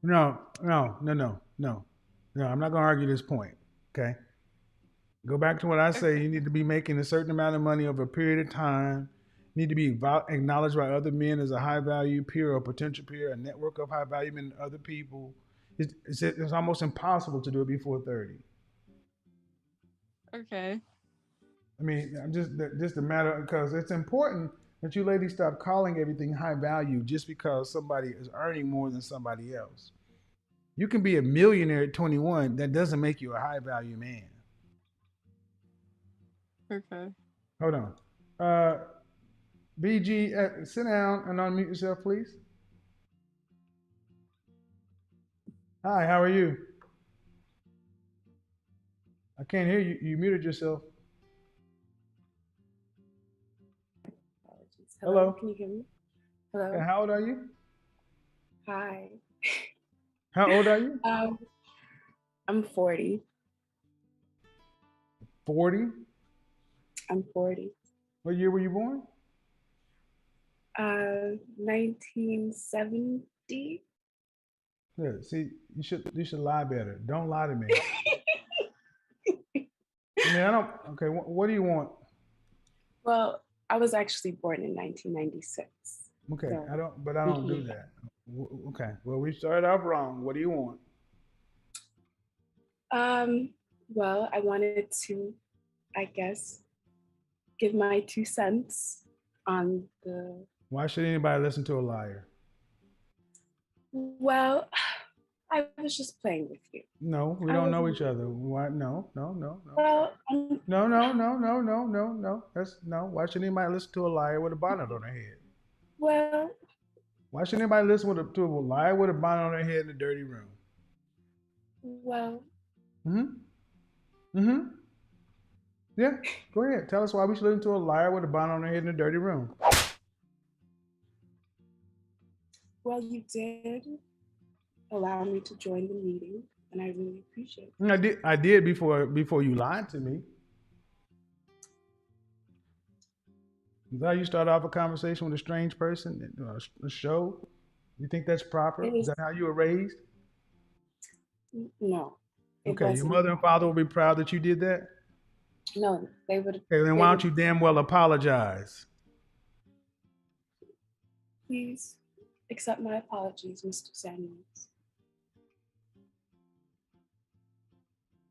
No, no, no, no, no. No, I'm not gonna argue this point. Okay. Go back to what I say. Okay. You need to be making a certain amount of money over a period of time. You need to be acknowledged by other men as a high value peer or potential peer, a network of high value men and other people. It's almost impossible to do it before 30. Okay. I mean, I'm just a matter because it's important that you ladies stop calling everything high value just because somebody is earning more than somebody else. You can be a millionaire at 21. That doesn't make you a high value man. Okay. Hold on. Uh, BG, sit down and unmute yourself, please. Hi, how are you? I can't hear you. You muted yourself. Apologies. Hello. Can you hear me? And Hello. how old are you? Hi. How old are you? I'm 40. 40. I'm 40. What year were you born? 1970. Yeah. See, you should lie better. Don't lie to me. I mean, I don't. Okay. What do you want? Well, I was actually born in 1996. Okay. So I don't. But I we don't can do leave that. that. Okay. Well, we started off wrong. What do you want? Um, well, I wanted to, I guess, give my 2 cents on the, Why should anybody listen to a liar? well, I was just playing with you. No, we I don't know wasn't, each other. Why? No, no, no, no. well, No, no, no, no, no, no, no. That's no. Why should anybody listen to a liar with a bonnet on their head? well, Why should anybody listen to a liar with a bonnet on their head in a dirty room? well, Mm-hmm. Mm-hmm. Yeah. Go ahead. Tell us why we should listen to a liar with a bonnet on their head in a dirty room. well, you did allow me to join the meeting, and I really appreciate it. I did. I did before you lied to me. Is that how you start off a conversation with a strange person, a show? You think that's It proper? Is was, that how you were raised? no, it Okay. Your wasn't. mother and father will be proud that you did that. No, Okay. Then they why don't would you damn well apologize? please accept my apologies, Mr. Samuels.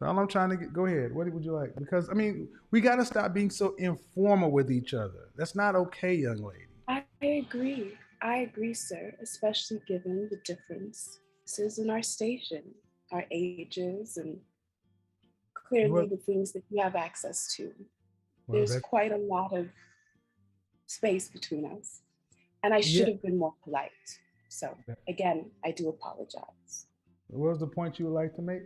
All I'm trying to get. Go ahead. What would you like? Because I mean, we got to stop being so informal with each other. That's not okay, young lady. I agree. I agree, sir, especially given the differences in our station, our ages, and clearly Well, the things that you have access to. well, There's that quite a lot of space between us, and I yeah. should have been more polite. So, again, I do apologize. What was the point you would like to make?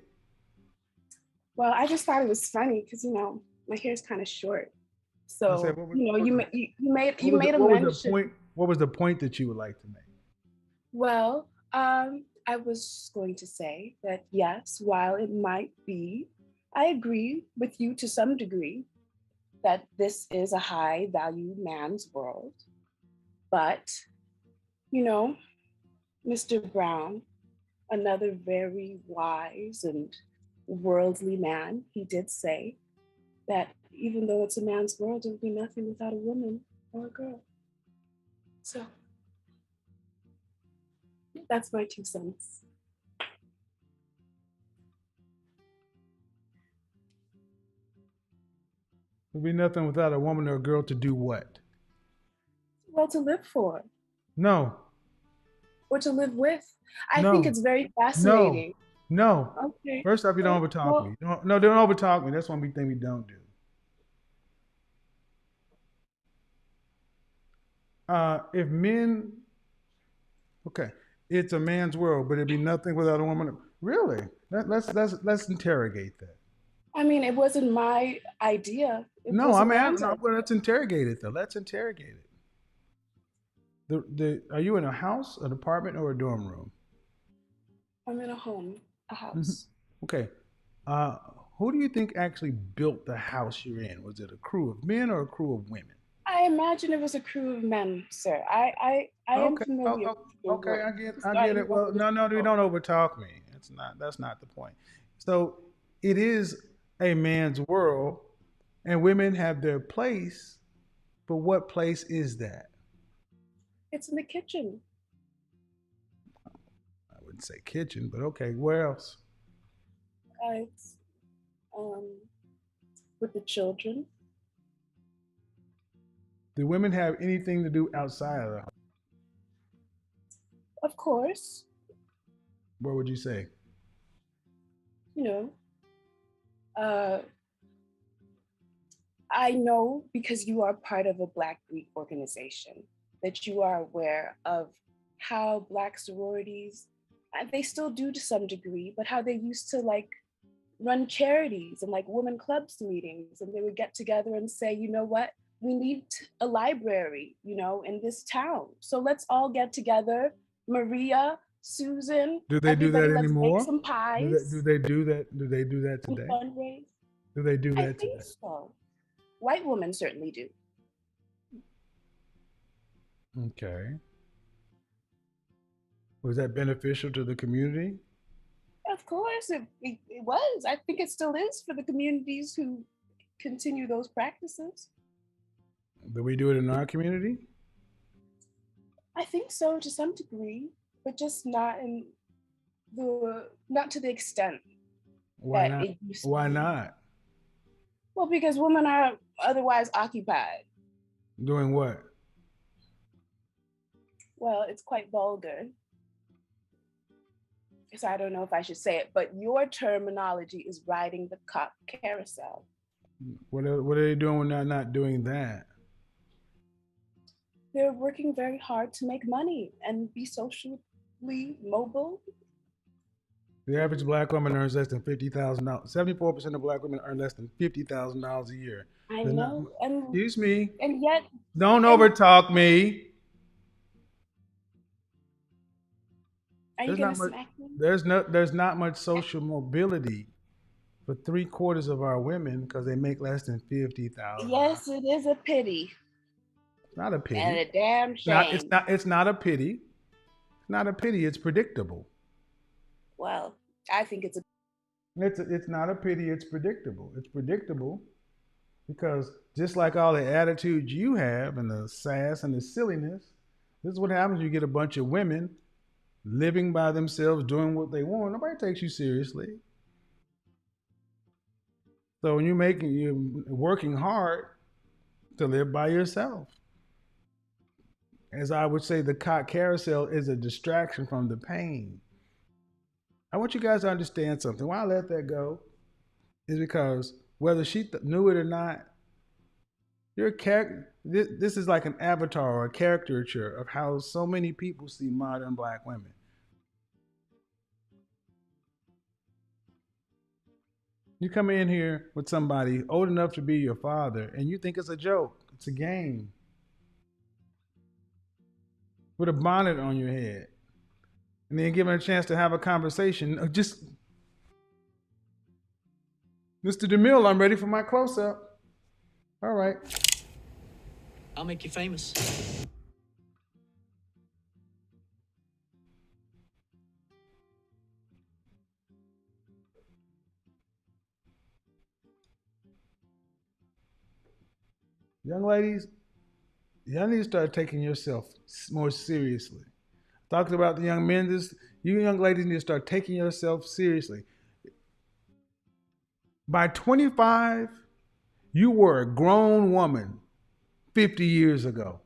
Well, I just thought it was funny because my hair is kind of short. I said, So you made a what was the mention. point? What was the point that you would like to make? Well, I was going to say that yes, while it might be, I agree with you to some degree that this is a high value man's world. But, you know, Mr. Brown, another very wise and worldly man, he did say that even though it's a man's world, it would be nothing without a woman or a girl. So that's my 2 cents. There'd be nothing without a woman or a girl to do what? Well, to live for No, or to live with. I think no, it's very no, fascinating. no. Okay. First off, you don't overtalk Well, me. No, don't overtalk me. That's one big thing we don't do. If men, okay, it's a man's world, but it'd be nothing without a woman. Really? Let's interrogate that. I mean, it wasn't my idea. It No, was I a mean, man's no, idea. well, let's interrogate it though. Let's interrogate it. Are you in a house, an apartment, or a dorm room? I'm in a home, a Mhm. house. Okay. Uh, who do you think actually built the house you're in? Was it a crew of men or a crew of women? I imagine it was a crew of men, sir. I am Okay. familiar with the Okay. word. I get Starting it. off Well, with a no, you quote. don't overtalk me. That's not the point. So it is a man's world, and women have their place. But what place is that? It's in the kitchen. I wouldn't say kitchen, but okay. Where else? It's um, with the children. Do women have anything to do outside of the home? Of course, What would you say? you know, uh, I know because you are part of a Black Greek organization that you are aware of how Black sororities, they still do to some degree, but how they used to like run charities and like women clubs meetings, and they would get together and say, you know what, we need a library, in this town. So let's all get together. Maria, Susan, Do they do everybody, that let's bake anymore? some Do pies they do that? Do they do that and today? fundraise. Do they do I that think today? so. White women certainly do. Okay. Was that beneficial to the community? Of course, it was. I think it still is for the communities who continue those practices. Do we do it in our community? I think so to some degree, but just not to the extent Why that not? it used to Why be. not? Well, because women are otherwise occupied. Doing what? Well, it's quite vulgar, so I don't know if I should say it, but your terminology is riding the cock carousel. What are they doing when they're not doing that? They're working very hard to make money and be socially mobile. The average black woman earns less than $50,000. 74% of black women earn less than $50,000 a year. I They're not. know, and Excuse me. yet, Don't and overtalk me. are you There's gonna not much. smack me? There's not much social mobility for 3/4 of our women because they make less than $50,000. Yes, it is a pity It's not a and pity. a damn shame. It's not a pity. It's not a pity. It's predictable. Well, I think it's a It's not a pity. It's predictable. It's predictable because just like all the attitudes you have and the sass and the silliness, this is what happens when you get a bunch of women living by themselves, doing what they want. Nobody takes you seriously. So when you're working hard to live by yourself. As I would say, the cock carousel is a distraction from the pain. I want you guys to understand something. Why I let that go is because whether she knew it or not, your character. This is like an avatar or a caricature of how so many people see modern black women. You come in here with somebody old enough to be your father, and you think it's a joke. It's a game. With a bonnet on your head. And then give him a chance to have a conversation. Just, Mr. DeMille, I'm ready for my close up. All right. I'll make you famous. Young ladies, y'all need to start taking yourself more seriously. Talked about the young men. You young ladies need to start taking yourself seriously. By 25, you were a grown woman 50 years ago.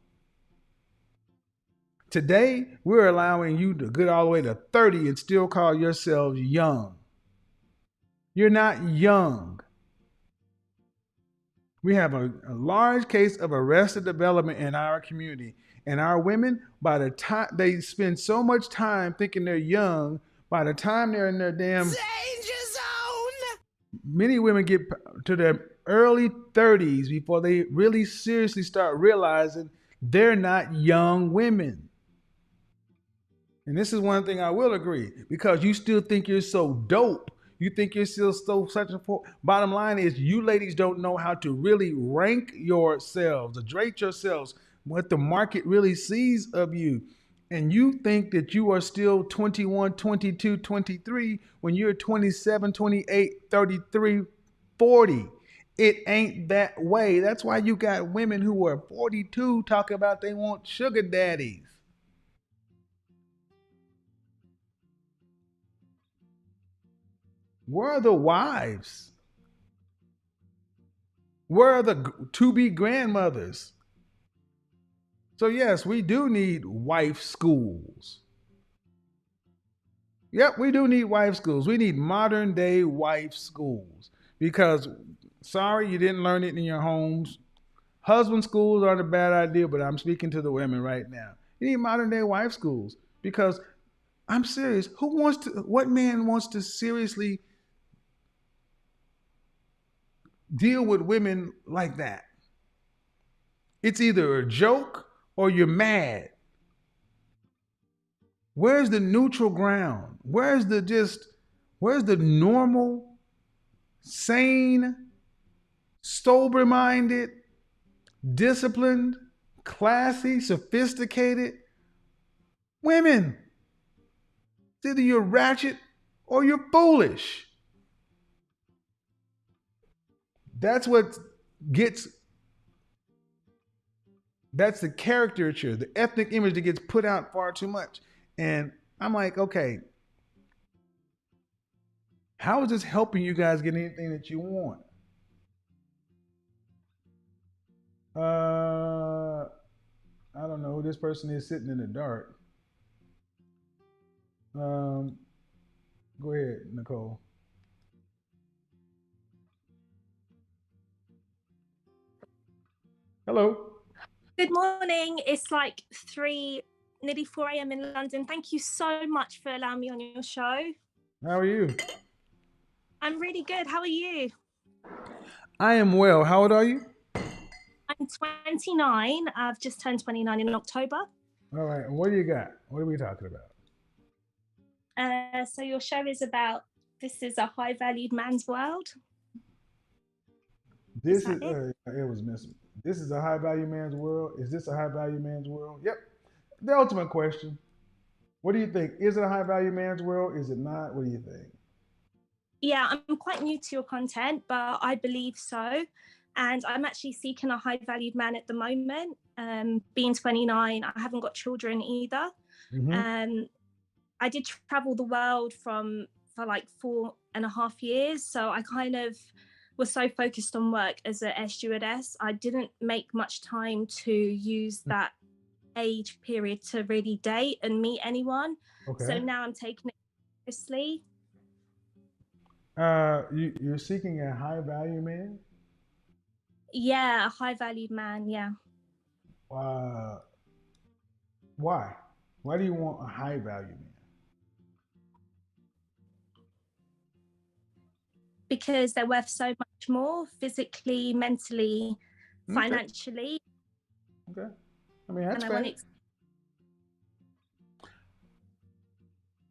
Today, we're allowing you to get all the way to 30 and still call yourselves young. You're not young. We have a large case of arrested development in our community. And our women, by the time they spend so much time thinking they're young, by the time they're in their damn danger zone, many women get to their early 30s before they really seriously start realizing they're not young women. And this is one thing I will agree, because you still think you're so dope. You think you're still so such a. Bottom line is, you ladies don't know how to really rank yourselves, rate yourselves, what the market really sees of you. And you think that you are still 21, 22, 23 when you're 27, 28, 33, 40. It ain't that way. That's why you got women who are 42 talking about they want sugar daddies. Where are the wives? Where are the to-be grandmothers? So yes, we do need wife schools. Yep, we do need wife schools. We need modern day wife schools because sorry you didn't learn it in your homes. Husband schools aren't a bad idea, but I'm speaking to the women right now. You need modern day wife schools because I'm serious. Who wants to? What man wants to seriously deal with women like that? It's either a joke or you're mad. Where's the neutral ground? Where's the normal, sane, sober minded, disciplined, classy, sophisticated women? It's either you're ratchet or you're foolish. That's what gets, that's the caricature, the ethnic image that gets put out far too much. And I'm like, okay, how is this helping you guys get anything that you want? I don't know who this person is sitting in the dark. Um, Go ahead, Nicole. Hello. Good morning. It's like 3, nearly 4 a.m. in London. Thank you so much for allowing me on your show. How are you? I'm really good. How are you? I am well. How old are you? I'm 29. I've just turned 29 in October. All right. And what do you got? What are we talking about? So your show is about this is a high valued man's world. This is it was missing. This is a high value man's world. Is this a high value man's world? Yep. The ultimate question. What do you think? Is it a high value man's world? Is it not? What do you think? Yeah, I'm quite new to your content, but I believe so. And I'm actually seeking a high valued man at the moment. Being 29, I haven't got children either. Mm-hmm. I did travel the world for like 4.5 years. So I kind of was so focused on work as an air stewardess. I didn't make much time to use that age period to really date and meet anyone. Okay. So now I'm taking it seriously. You're seeking a high value man? Yeah, a high valued man. Yeah. Why? Why do you want a high value man? Because they're worth so much more physically, mentally, Okay. financially. Okay. I mean, that's And I fair. want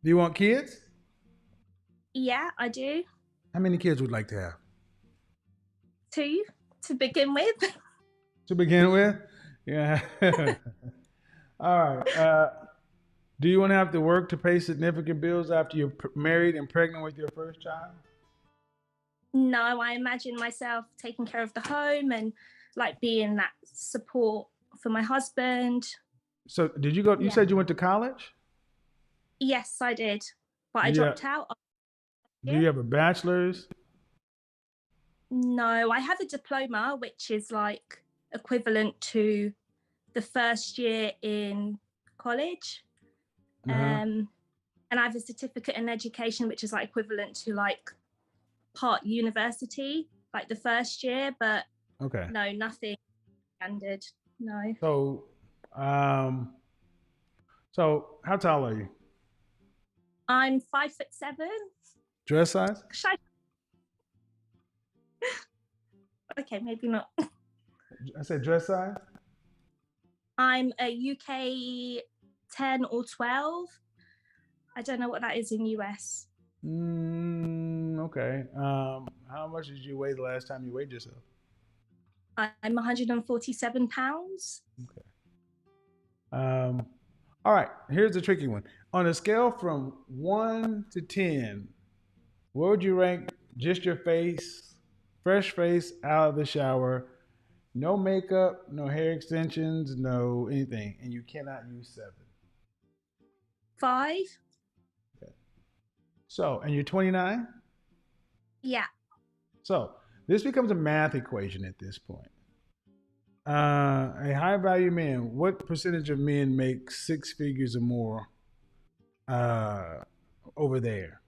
Do you want kids? Yeah, I do. How many kids would you like to have? 2 to begin with. To begin with? Yeah. All right. Do you want to have to work to pay significant bills after you're married and pregnant with your first child? No, I imagine myself taking care of the home and like being that support for my husband. So, did you go? You Yeah. said you went to college? Yes, I did, but I Yeah. dropped out. Do you have a bachelor's? No, I have a diploma, which is like equivalent to the first year in college. And I have a certificate in education, which is like equivalent to like part university, like the first year, but Okay. no, nothing standard. No. So how tall are you? I'm 5'7". Dress size? Okay, maybe not. I said dress size. I'm a UK 10 or 12. I don't know what that is in US. Okay. How much did you weigh the last time you weighed yourself? I'm 147 pounds. Okay. All right. Here's the tricky one. On a scale from 1 to 10, where would you rank just your face, fresh face out of the shower, no makeup, no hair extensions, no anything, and you cannot use 7? 5. Okay. So, and you're 29? Yeah. So, this becomes a math equation at this point. A high value man. What percentage of men make six figures or more uh, over there?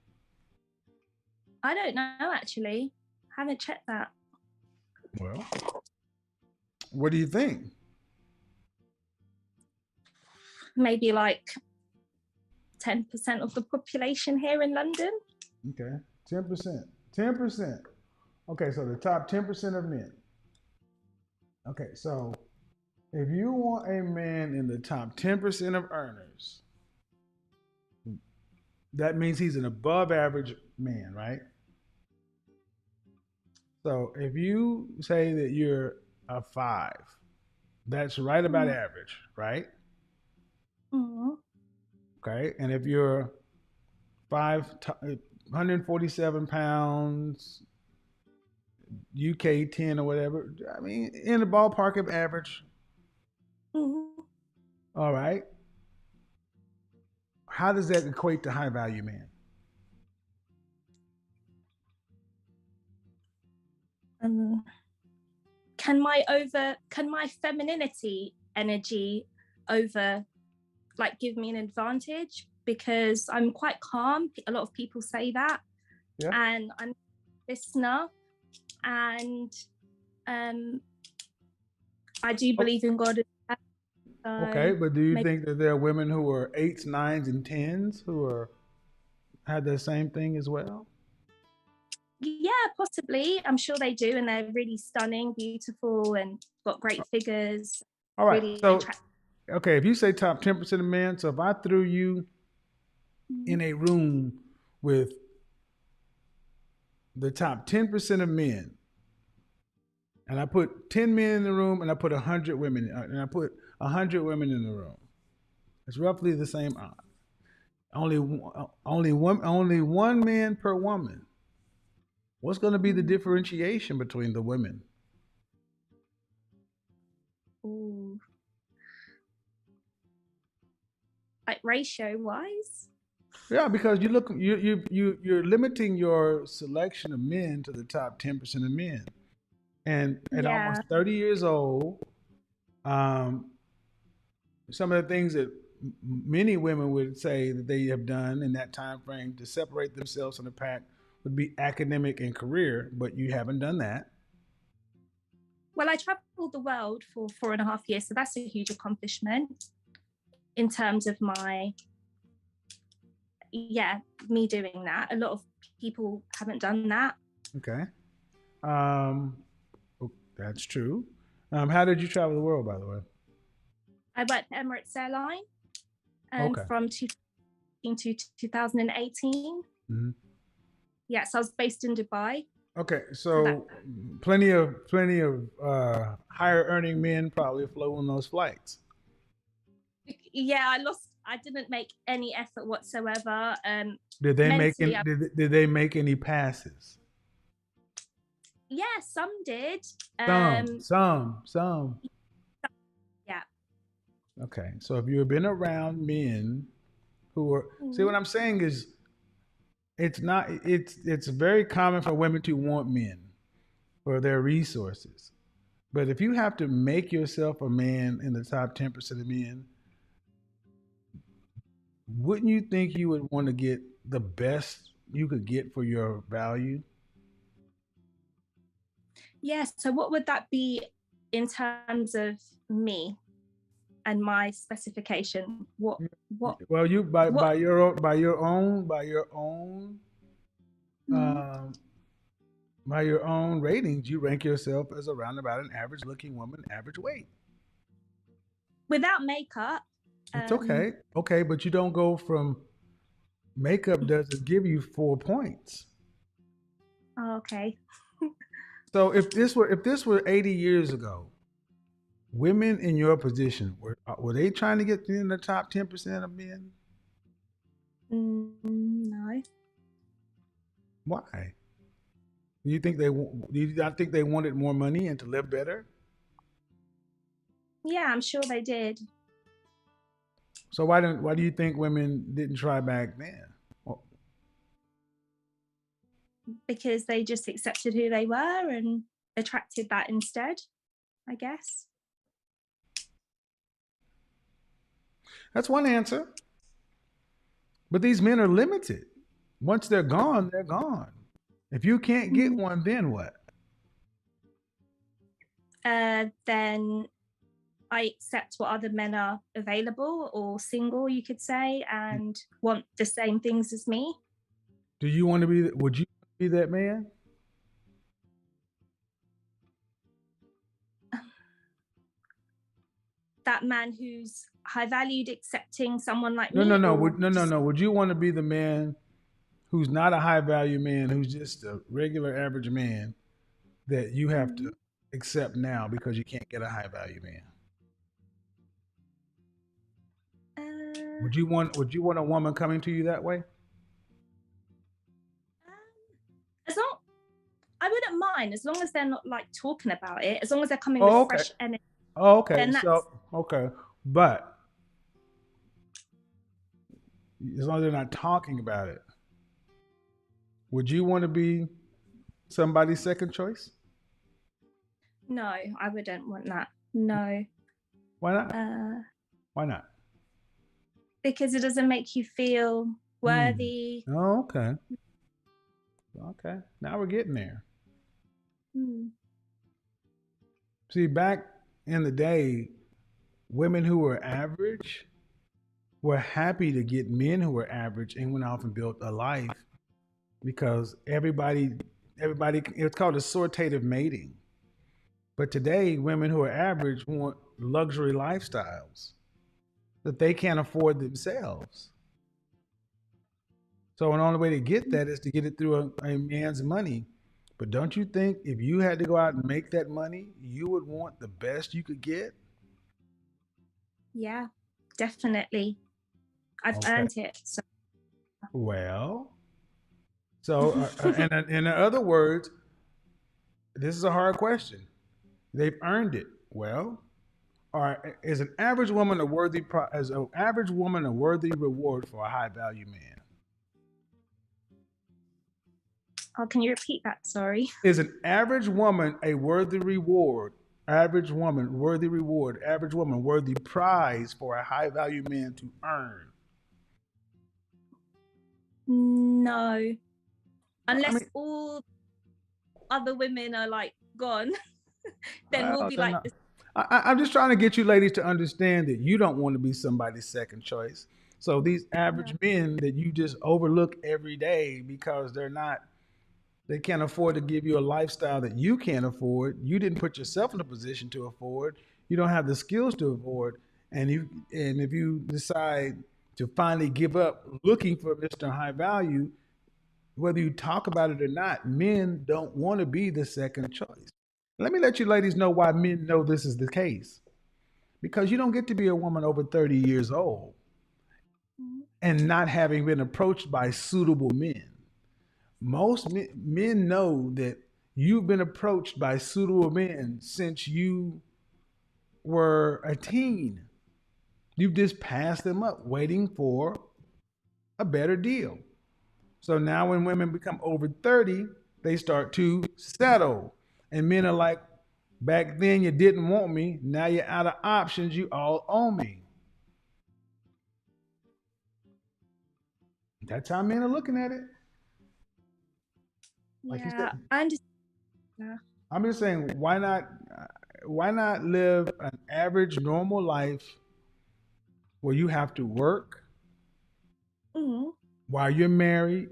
I don't know actually. Haven't checked that. Well, what do you think? Maybe like 10% of the population here in London. Okay, 10%. 10%. Okay, so the top 10% of men. Okay, so if you want a man in the top 10% of earners, that means he's an above average man, right? So if you say that you're a five, that's right about average, right? Mm-hmm. Okay. And if you're 147 pounds, UK 10 or whatever, I mean, in the ballpark of average. Mm-hmm. All right. How does that equate to high value man? Um, can my femininity energy over like give me an advantage because I'm quite calm. A lot of people say that, Yeah. and I'm a listener, and I do believe in God. So Okay, but do you maybe, think that there are women who are eights, nines, and tens who are had the same thing as well? yeah, possibly. I'm sure they do, and they're really stunning, beautiful, and got great figures. All right. Really So, attractive. okay, if you say top 10% of men, so if I threw you in a room with the top 10% of men, and I put 10 men in the room, and I put 100 women, and I put 100 women in the room, it's roughly the same odds. Only one man per woman. What's going to be the differentiation between the women? Ooh. Like ratio wise. Yeah, because you're limiting your selection of men to the top 10% of men, and at Yeah. almost 30 years old, um, some of the things that many women would say that they have done in that time frame to separate themselves from the pack would be academic and career, but you haven't done that. Well, I traveled the world for 4.5 years, so that's a huge accomplishment in terms of me doing that. A lot of people haven't done that. Okay, um, that's true. How did you travel the world, by the way? I worked at Emirates Airline Okay. from 2015 to 2018. Mm-hmm. Yes, I was based in Dubai. Okay, So that, so plenty of higher earning men probably flew on those flights. I didn't make any effort whatsoever. Did they make Mentally, any, did they make any passes? yeah, some did. Some. Yeah. Okay, so if you've been around men who are, see what I'm saying is, it's very common for women to want men for their resources. But if you have to make yourself a man in the top 10% of men, wouldn't you think you would want to get the best you could get for your value? Yes. So what would that be in terms of me and my specification? What Well, you by what by your own um, by your own ratings, you rank yourself as around about an average looking woman, average weight. without makeup? It's okay. Okay, but you don't go from makeup doesn't give you 4 points. Oh, okay. So if this were 80 years ago, women in your position were they trying to get in the top 10% of men? No. Why? Do you not think they wanted more money and to live better? Yeah, I'm sure they did So why do you think women didn't try back then? Well, because they just accepted who they were and attracted that instead, I guess. That's one answer. But these men are limited. Once they're gone, they're gone. If you can't get one, then what? Then I accept what other men are available or single, you could say, and want the same things as me. Do you want to be? Would you be that man? That man who's high valued, accepting someone like No, me. no, no. or No, no, just- no. Would you want to be the man who's not a high value man, who's just a regular average man that you have to accept now because you can't get a high value man? Would you want a woman coming to you that way? As long, I wouldn't mind, as long as they're not like talking about it, as long as they're coming Oh, with okay. fresh energy. Oh, okay. Then that's So, okay. But as long as they're not talking about it, would you want to be somebody's second choice? no, I wouldn't want that. No. Why not? Why not? Because it doesn't make you feel worthy. Oh, okay. Okay. Now we're getting there. See, back in the day, women who were average were happy to get men who were average and went off and built a life because everybody, it's called assortative mating. But today, women who are average want luxury lifestyles that they can't afford themselves. So the only way to get that is to get it through a man's money. But don't you think if you had to go out and make that money, you would want the best you could get? Yeah, definitely. I've earned it. So. Well, so and in other words, this is a hard question. They've earned it. Well, is an average woman a worthy reward for a high value man? Oh, can you repeat that? Sorry. Is an average woman a worthy reward? Average woman, worthy reward. Average woman, worthy prize for a high value man to earn? No. Unless all other women are like gone, then we'll be like this. I'm just trying to get you ladies to understand that you don't want to be somebody's second choice. So these average men that you just overlook every day because they can't afford to give you a lifestyle that you can't afford. You didn't put yourself in a position to afford. You don't have the skills to afford. And if you decide to finally give up looking for Mr. High Value, whether you talk about it or not, men don't want to be the second choice. Let me let you ladies know why men know this is the case. Because you don't get to be a woman over 30 years old and not having been approached by suitable men. Most men know that you've been approached by suitable men since you were a teen. You've just passed them up waiting for a better deal. So now when women become over 30, they start to settle. And men are like, back then you didn't want me. Now you're out of options. You all owe me. That's how men are looking at it. Like you Yeah, said. I understand. Yeah. I'm just saying, why not live an average, normal life where you have to work while you're married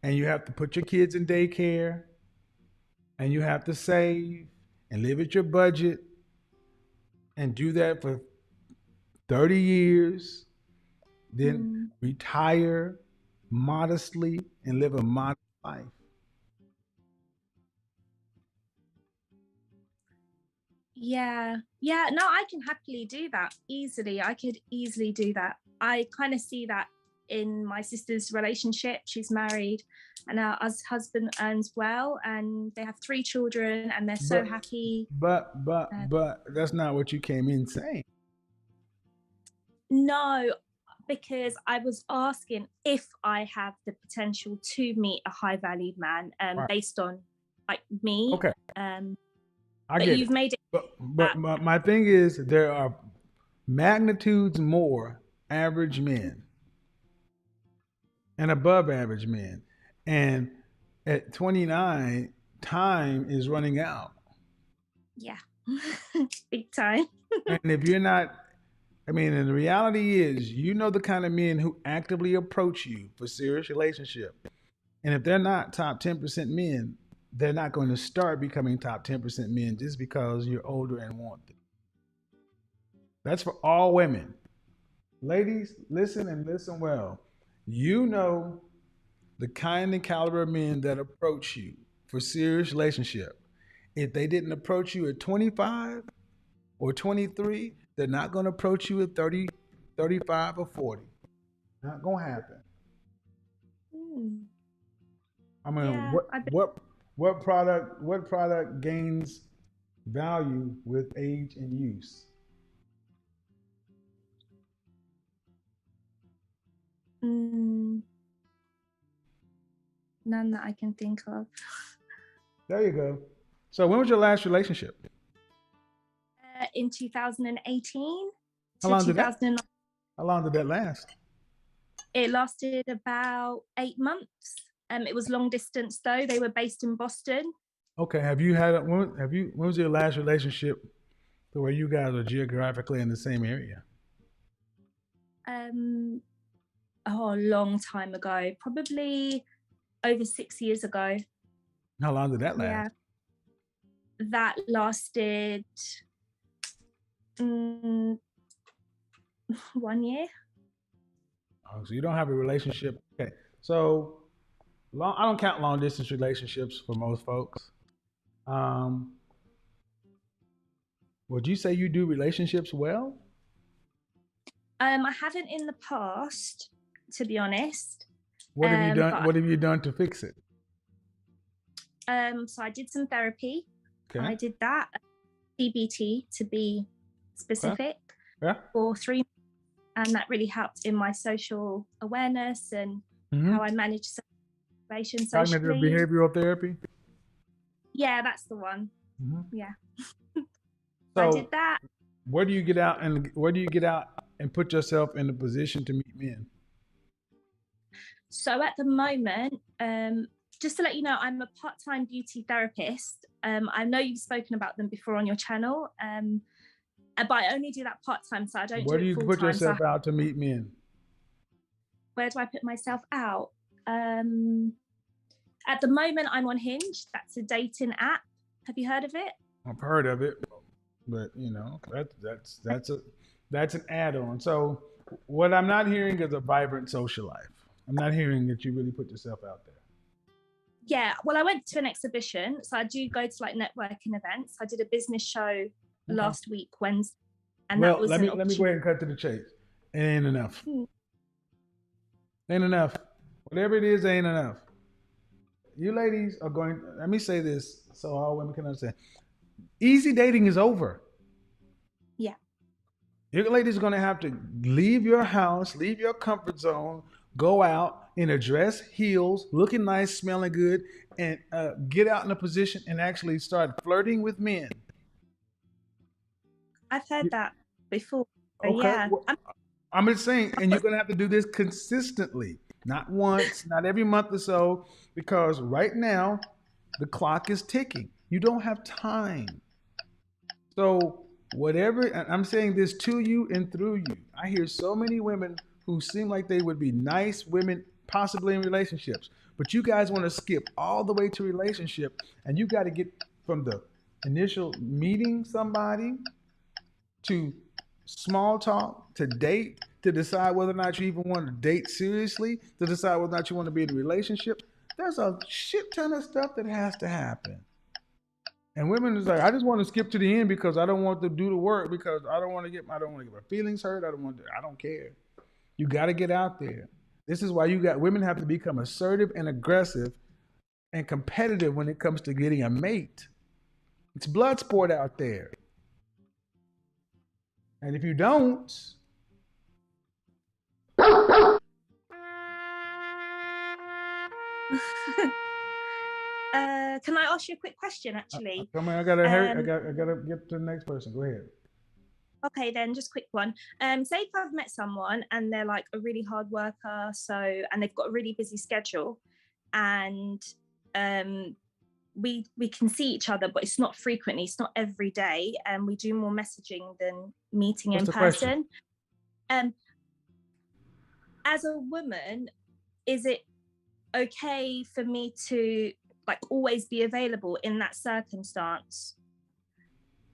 and you have to put your kids in daycare and you have to save and live at your budget and do that for 30 years, then retire modestly and live a modest life. Yeah. No, I can happily do that easily. I could easily do that. I kind of see that in my sister's relationship. She's married and her husband earns well and they have 3 children and they're so happy. But that's not what you came in saying. No, because I was asking if I have the potential to meet a high valued man based on like me. Okay. But you've made it. But my thing is, there are magnitudes more average men and above average men. And at 29, time is running out. Yeah. Big time. And if you're not, I mean, and the reality is, you know the kind of men who actively approach you for serious relationship. And if they're not top 10% men, they're not going to start becoming top 10% men just because you're older and want them. That's for all women. Ladies, listen and listen well. You know the kind and caliber of men that approach you for serious relationship. If they didn't approach you at 25 or 23, they're not going to approach you at 30, 35, or 40. Not going to happen. Mm, I mean, yeah. what product gains value with age and use? Mm, none that I can think of. There you go. So when was your last relationship? In 2018 How to long did that? 2009. How long did that last? It lasted about 8 months. It was long distance though. They were based in Boston. Okay. When was your last relationship to where you guys are geographically in the same area? A long time ago, probably over 6 years ago. How long did that last? Yeah, that lasted 1 year. Oh, so you don't have a relationship. Okay. So I don't count long distance relationships for most folks. Um, would you say you do relationships well? I haven't in the past, to be honest. What have you done? But What have you done to fix it? so I did some therapy. Okay. I did that, CBT to be specific, Yeah. for 3 months, and that really helped in my social awareness and how I manage situations Cognitive socially. behavioral therapy. Yeah, that's the one. Mm-hmm. Yeah. So I did that. where do you get out and put yourself in a position to meet men? So at the moment, just to let you know, I'm a part-time beauty therapist. I know you've spoken about them before on your channel, but I only do that part-time, so I don't Where do do it you full-time. put yourself out to meet men? Where do I put myself out? At the moment, I'm on Hinge. That's a dating app. Have you heard of it? I've heard of it, but that's an add-on. So what I'm not hearing is a vibrant social life. I'm not hearing that you really put yourself out there. Yeah, well, I went to an exhibition, so I do go to like networking events. I did a business show last week, Wednesday, and that was let me go ahead and cut to the chase. It ain't enough. Ain't enough. Whatever it is, ain't enough. You ladies are going. Let me say this so all women can understand. Easy dating is over. Yeah. You ladies are going to have to leave your house, leave your comfort zone, go out in a dress, heels, looking nice, smelling good, and get out in a position and actually start flirting with men. I've heard that before. Okay. Yeah. Well, I'm just saying, and you're going to have to do this consistently, not once, not every month or so, because right now the clock is ticking. You don't have time. So whatever, and I'm saying this to you and through you, I hear so many women who seem like they would be nice women, possibly in relationships, but you guys want to skip all the way to relationship, and you got to get from the initial meeting somebody to small talk to date to decide whether or not you even want to date seriously, to decide whether or not you want to be in a relationship. There's a shit ton of stuff that has to happen. And women is like, I just want to skip to the end because I don't want to do the work because I don't want to get my feelings hurt. I don't care. You got to get out there. This is why women have to become assertive and aggressive and competitive when it comes to getting a mate. It's blood sport out there. And if you don't, can I ask you a quick question, actually? come on, I gotta hurry. I gotta get to the next person. Go ahead. Okay, then just quick one. Say if I've met someone and they're like a really hard worker, and they've got a really busy schedule, and we can see each other, but it's not frequently, it's not every day, and we do more messaging than meeting What's in the question? person. As a woman, is it okay for me to like always be available in that circumstance?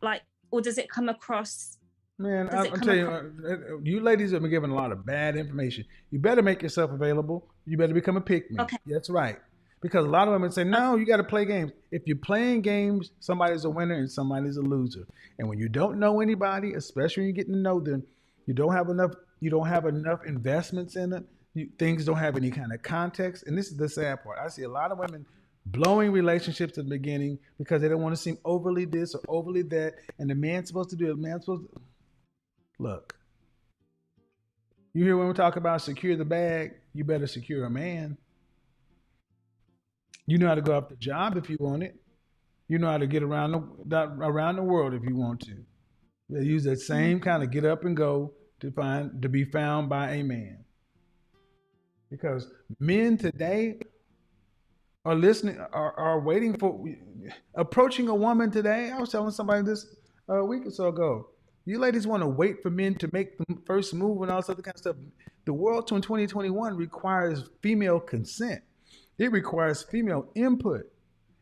Like, or does it come across? Man, Does it I'm come telling across? you, you ladies have been given a lot of bad information. You better make yourself available. You better become a pick me. Okay. That's right. Because a lot of women say, no, you got to play games. If you're playing games, somebody's a winner and somebody's a loser. And when you don't know anybody, especially when you're getting to know them, you don't have enough investments in it. Things don't have any kind of context. And this is the sad part. I see a lot of women blowing relationships at the beginning because they don't want to seem overly this or overly that. And the man's supposed to do it. The man's supposed to look. You hear when we talk about secure the bag, you better secure a man. You know how to go up the job if you want it. You know how to get around the world if you want to. They use that same kind of get up and go to be found by a man. Because men today are listening, are waiting for approaching a woman today. I was telling somebody this a week or so ago. You ladies want to wait for men to make the first move and all this other kind of stuff. The world in 2021 requires female consent. It requires female input.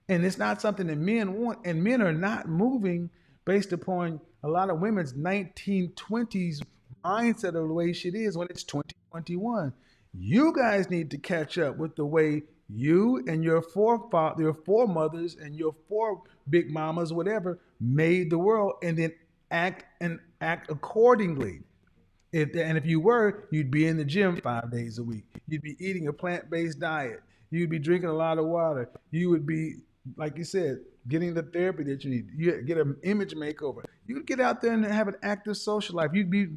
And it's not something that men want. And men are not moving based upon a lot of women's 1920s mindset of the way shit is when it's 2021. You guys need to catch up with the way you and your foremothers and your four big mamas, whatever, made the world, and then act accordingly. If you were, you'd be in the gym 5 days a week. You'd be eating a plant-based diet. You'd be drinking a lot of water. You would be, like you said, getting the therapy that you need. You get an image makeover. You would get out there and have an active social life. You'd be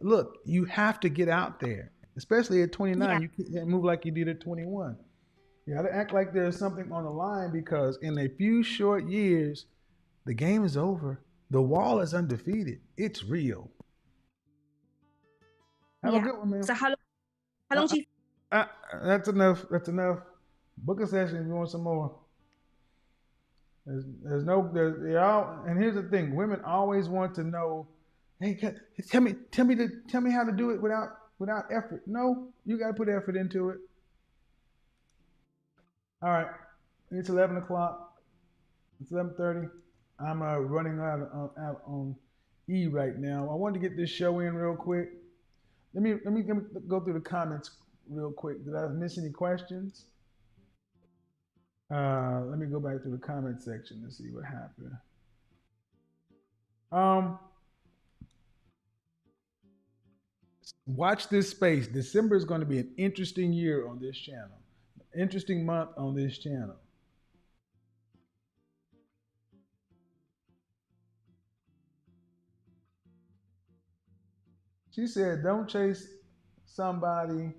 look, you have to get out there, especially at 29. Yeah. You can't move like you did at 21. You got to act like there's something on the line, because in a few short years, the game is over. The wall is undefeated. It's real. Have a good one, man. So how long do you? That's enough. That's enough. Book a session if you want some more. There's y'all. And here's the thing: women always want to know. Hey, tell me how to do it without effort. No, you got to put effort into it. All right, it's 11 o'clock. It's 11:30. I'm running out on E right now. I wanted to get this show in real quick. Let me go through the comments real quick. Did I miss any questions? Let me go back to the comment section and see what happened. Watch this space. December is going to be an interesting year on this channel. Interesting month on this channel. She said, don't chase somebody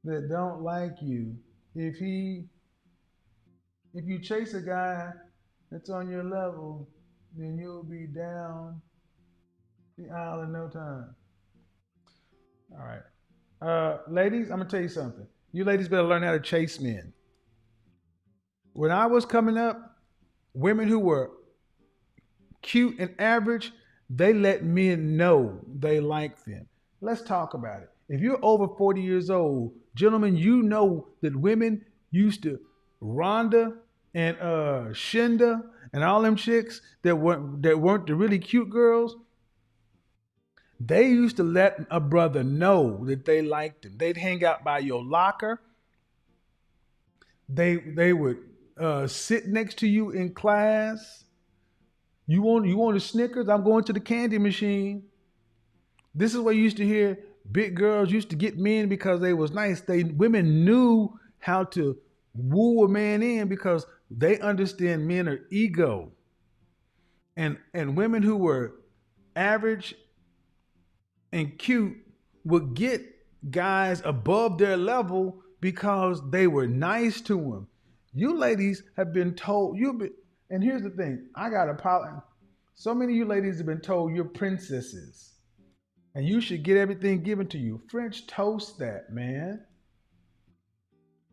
that don't like you. If you chase a guy that's on your level, then you'll be down the aisle in no time. All right. Ladies, I'm going to tell you something. You ladies better learn how to chase men. When I was coming up, women who were cute and average, they let men know they liked them. Let's talk about it. If you're over 40 years old, gentlemen, you know that women used to, Rhonda and Shinda and all them chicks that weren't the really cute girls, they used to let a brother know that they liked him. They'd hang out by your locker. They would sit next to you in class. You want a Snickers? I'm going to the candy machine. This is where you used to hear big girls used to get men because they was nice. Women knew how to woo a man in because they understand men are ego. And women who were average and cute would get guys above their level because they were nice to them. You ladies have been told, and here's the thing, I got a problem. So many of you ladies have been told you're princesses and you should get everything given to you. French toast that, man.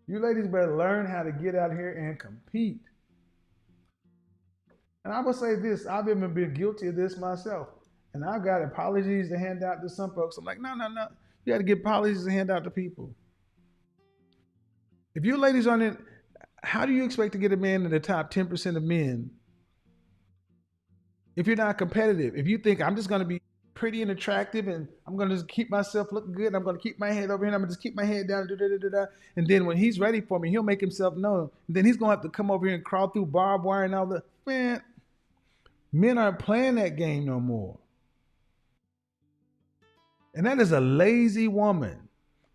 You ladies better learn how to get out here and compete. And I will say this, I've even been guilty of this myself. And I've got apologies to hand out to some folks. I'm like, no, no, no. You got to get apologies to hand out to people. If you ladies aren't in, how do you expect to get a man in the top 10% of men if you're not competitive? If you think I'm just going to be pretty and attractive and I'm going to just keep myself looking good, I'm going to keep my head over here, and I'm going to just keep my head down, and then when he's ready for me, he'll make himself known. And then he's going to have to come over here and crawl through barbed wire and all the, man, men aren't playing that game no more. And that is a lazy woman.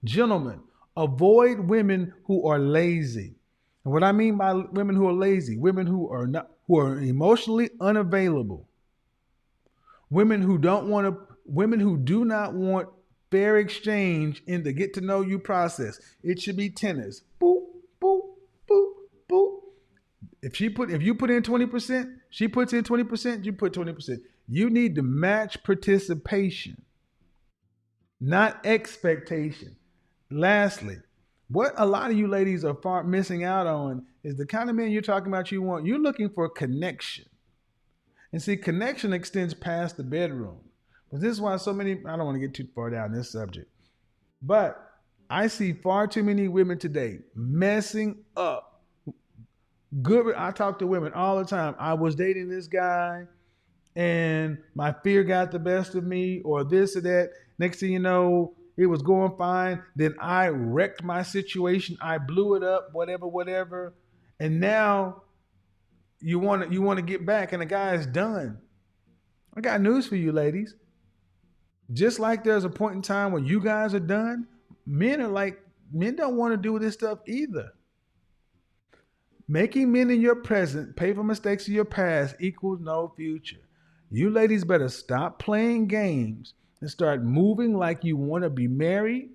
Gentlemen, avoid women who are lazy. And what I mean by women who are lazy, women who are emotionally unavailable. Women who do not want fair exchange in the get to know you process. It should be tennis. Boop, boop, boop, boop. If you put in 20%, she puts in 20%, you put 20%. You need to match participation, not expectation. Lastly, what a lot of you ladies are far missing out on is the kind of men you're talking about you're looking for connection. And see, connection extends past the bedroom. But this is why so many, I don't want to get too far down this subject, but I see far too many women today messing up. I talk to women all the time. I was dating this guy and my fear got the best of me, or this or that. Next thing you know, it was going fine. Then I wrecked my situation. I blew it up, whatever. And now you want to get back and the guy is done. I got news for you, ladies. Just like there's a point in time when you guys are done, men don't want to do this stuff either. Making men in your present pay for mistakes of your past equals no future. You ladies better stop playing games and start moving like you want to be married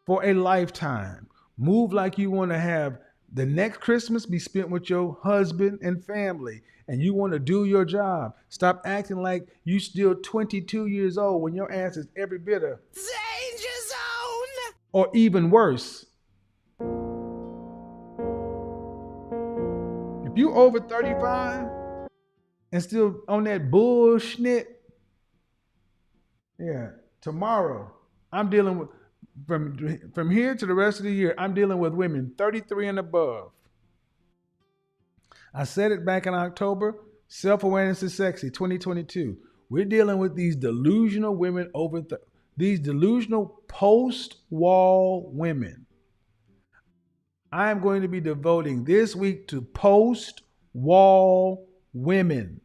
for a lifetime. Move like you want to have the next Christmas be spent with your husband and family, and you want to do your job. Stop acting like you still 22 years old when your ass is every bit of danger zone, or even worse. If you over 35 and still on that bullshit, yeah, tomorrow I'm dealing with, from here to the rest of the year, I'm dealing with women 33 and above. I said it back in October, self-awareness is sexy, 2022. We're dealing with these delusional women these delusional post-wall women. I'm going to be devoting this week to post-wall women.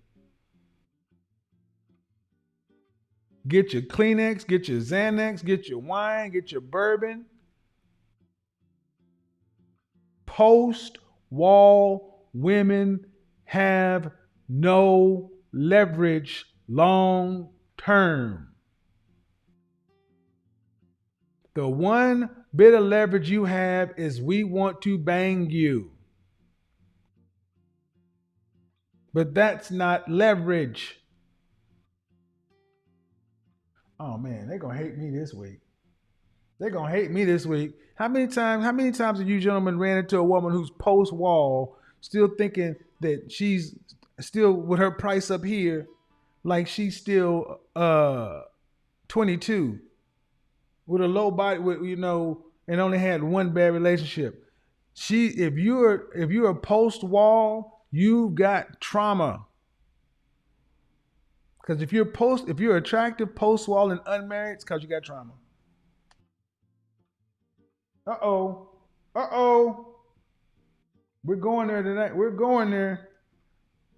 Get your Kleenex, get your Xanax, get your wine, get your bourbon. Post-wall women have no leverage long term. The one bit of leverage you have is we want to bang you. But that's not leverage. Oh man, they're gonna hate me this week. They're gonna hate me this week. How many times have you gentlemen ran into a woman who's post-wall, still thinking that she's still with her price up here, like she's still 22, with a low body, and only had one bad relationship. If you're a post-wall, you've got trauma. Because if you're attractive, post-wall, and unmarried, it's because you got trauma. Uh-oh. We're going there tonight. We're going there.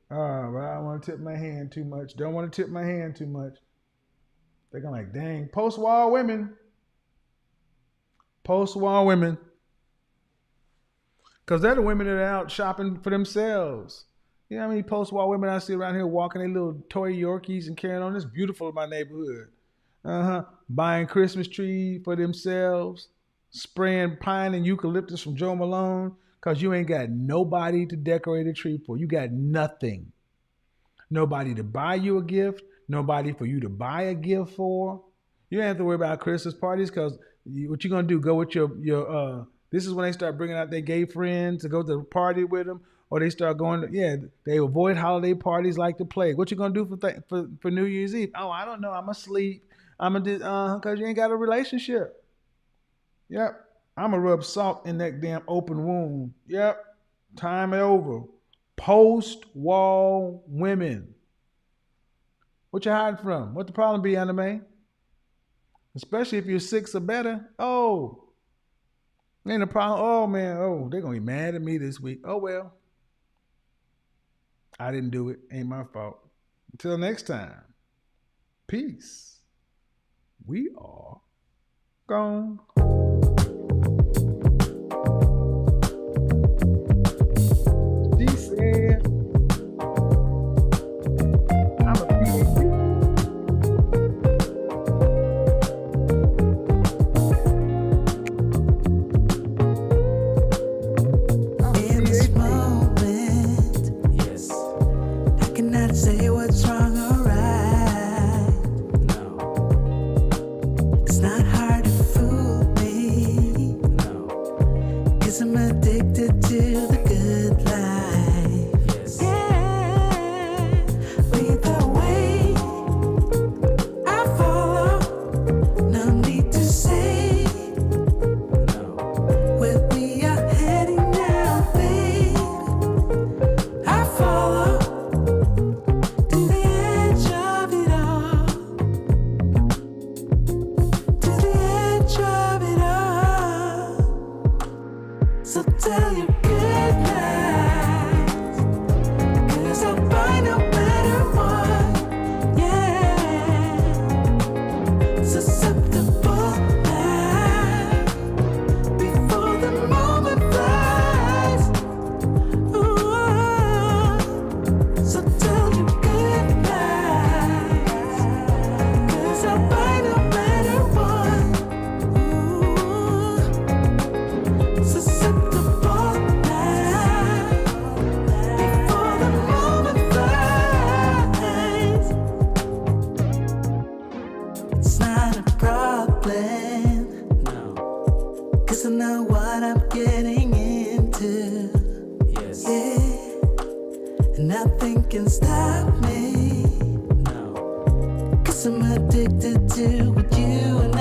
But I don't want to tip my hand too much. Don't want to tip my hand too much. They're going like, dang, post-wall women. Post-wall women. Because they're the women that are out shopping for themselves. You know how many post-wall women I see around here walking their little toy Yorkies and carrying on? It's beautiful in my neighborhood. Buying Christmas tree for themselves. Spraying pine and eucalyptus from Joe Malone because you ain't got nobody to decorate a tree for. You got nothing. nobody to buy you a gift, nobody for you to buy a gift for. You don't have to worry about Christmas parties because what you gonna do? Go with your this is when they start bringing out their gay friends to go to the party with them, or they start going to, they avoid holiday parties like the plague. What you gonna do for New Year's Eve? Oh, I don't know. I'm asleep. I'm gonna because you ain't got a relationship. Yep. I'm gonna rub salt in that damn open wound. Yep. Time it over. Post-wall women. What you hiding from? What the problem be, anime? Especially if you're 6 or better. Oh, ain't a problem. Oh man. Oh, they're gonna be mad at me this week. Oh well. I didn't do it. Ain't my fault. Until next time. Peace. We are gone. She said, I'm a PhD. In this moment, yes, I cannot say what's wrong or right. No, it's not hard to fool me. No, 'cause I'm addicted to the good life. Yes. Yeah, lead the way. I follow. No need to say. Where we are heading now, babe. I follow to the edge of it all. To the edge of it all. So tell your good lies, 'cause I'll buy no matter what. Yeah, susceptible now. Before the moment flies. Ooh, so tell your good lies, 'cause I'll buy no matter what. Ooh, susceptible now. Before the moment flies. It's not a problem. No. 'Cause I know what I'm getting into. Yes. Yeah. And nothing can stop me. No. 'Cause I'm addicted to what you and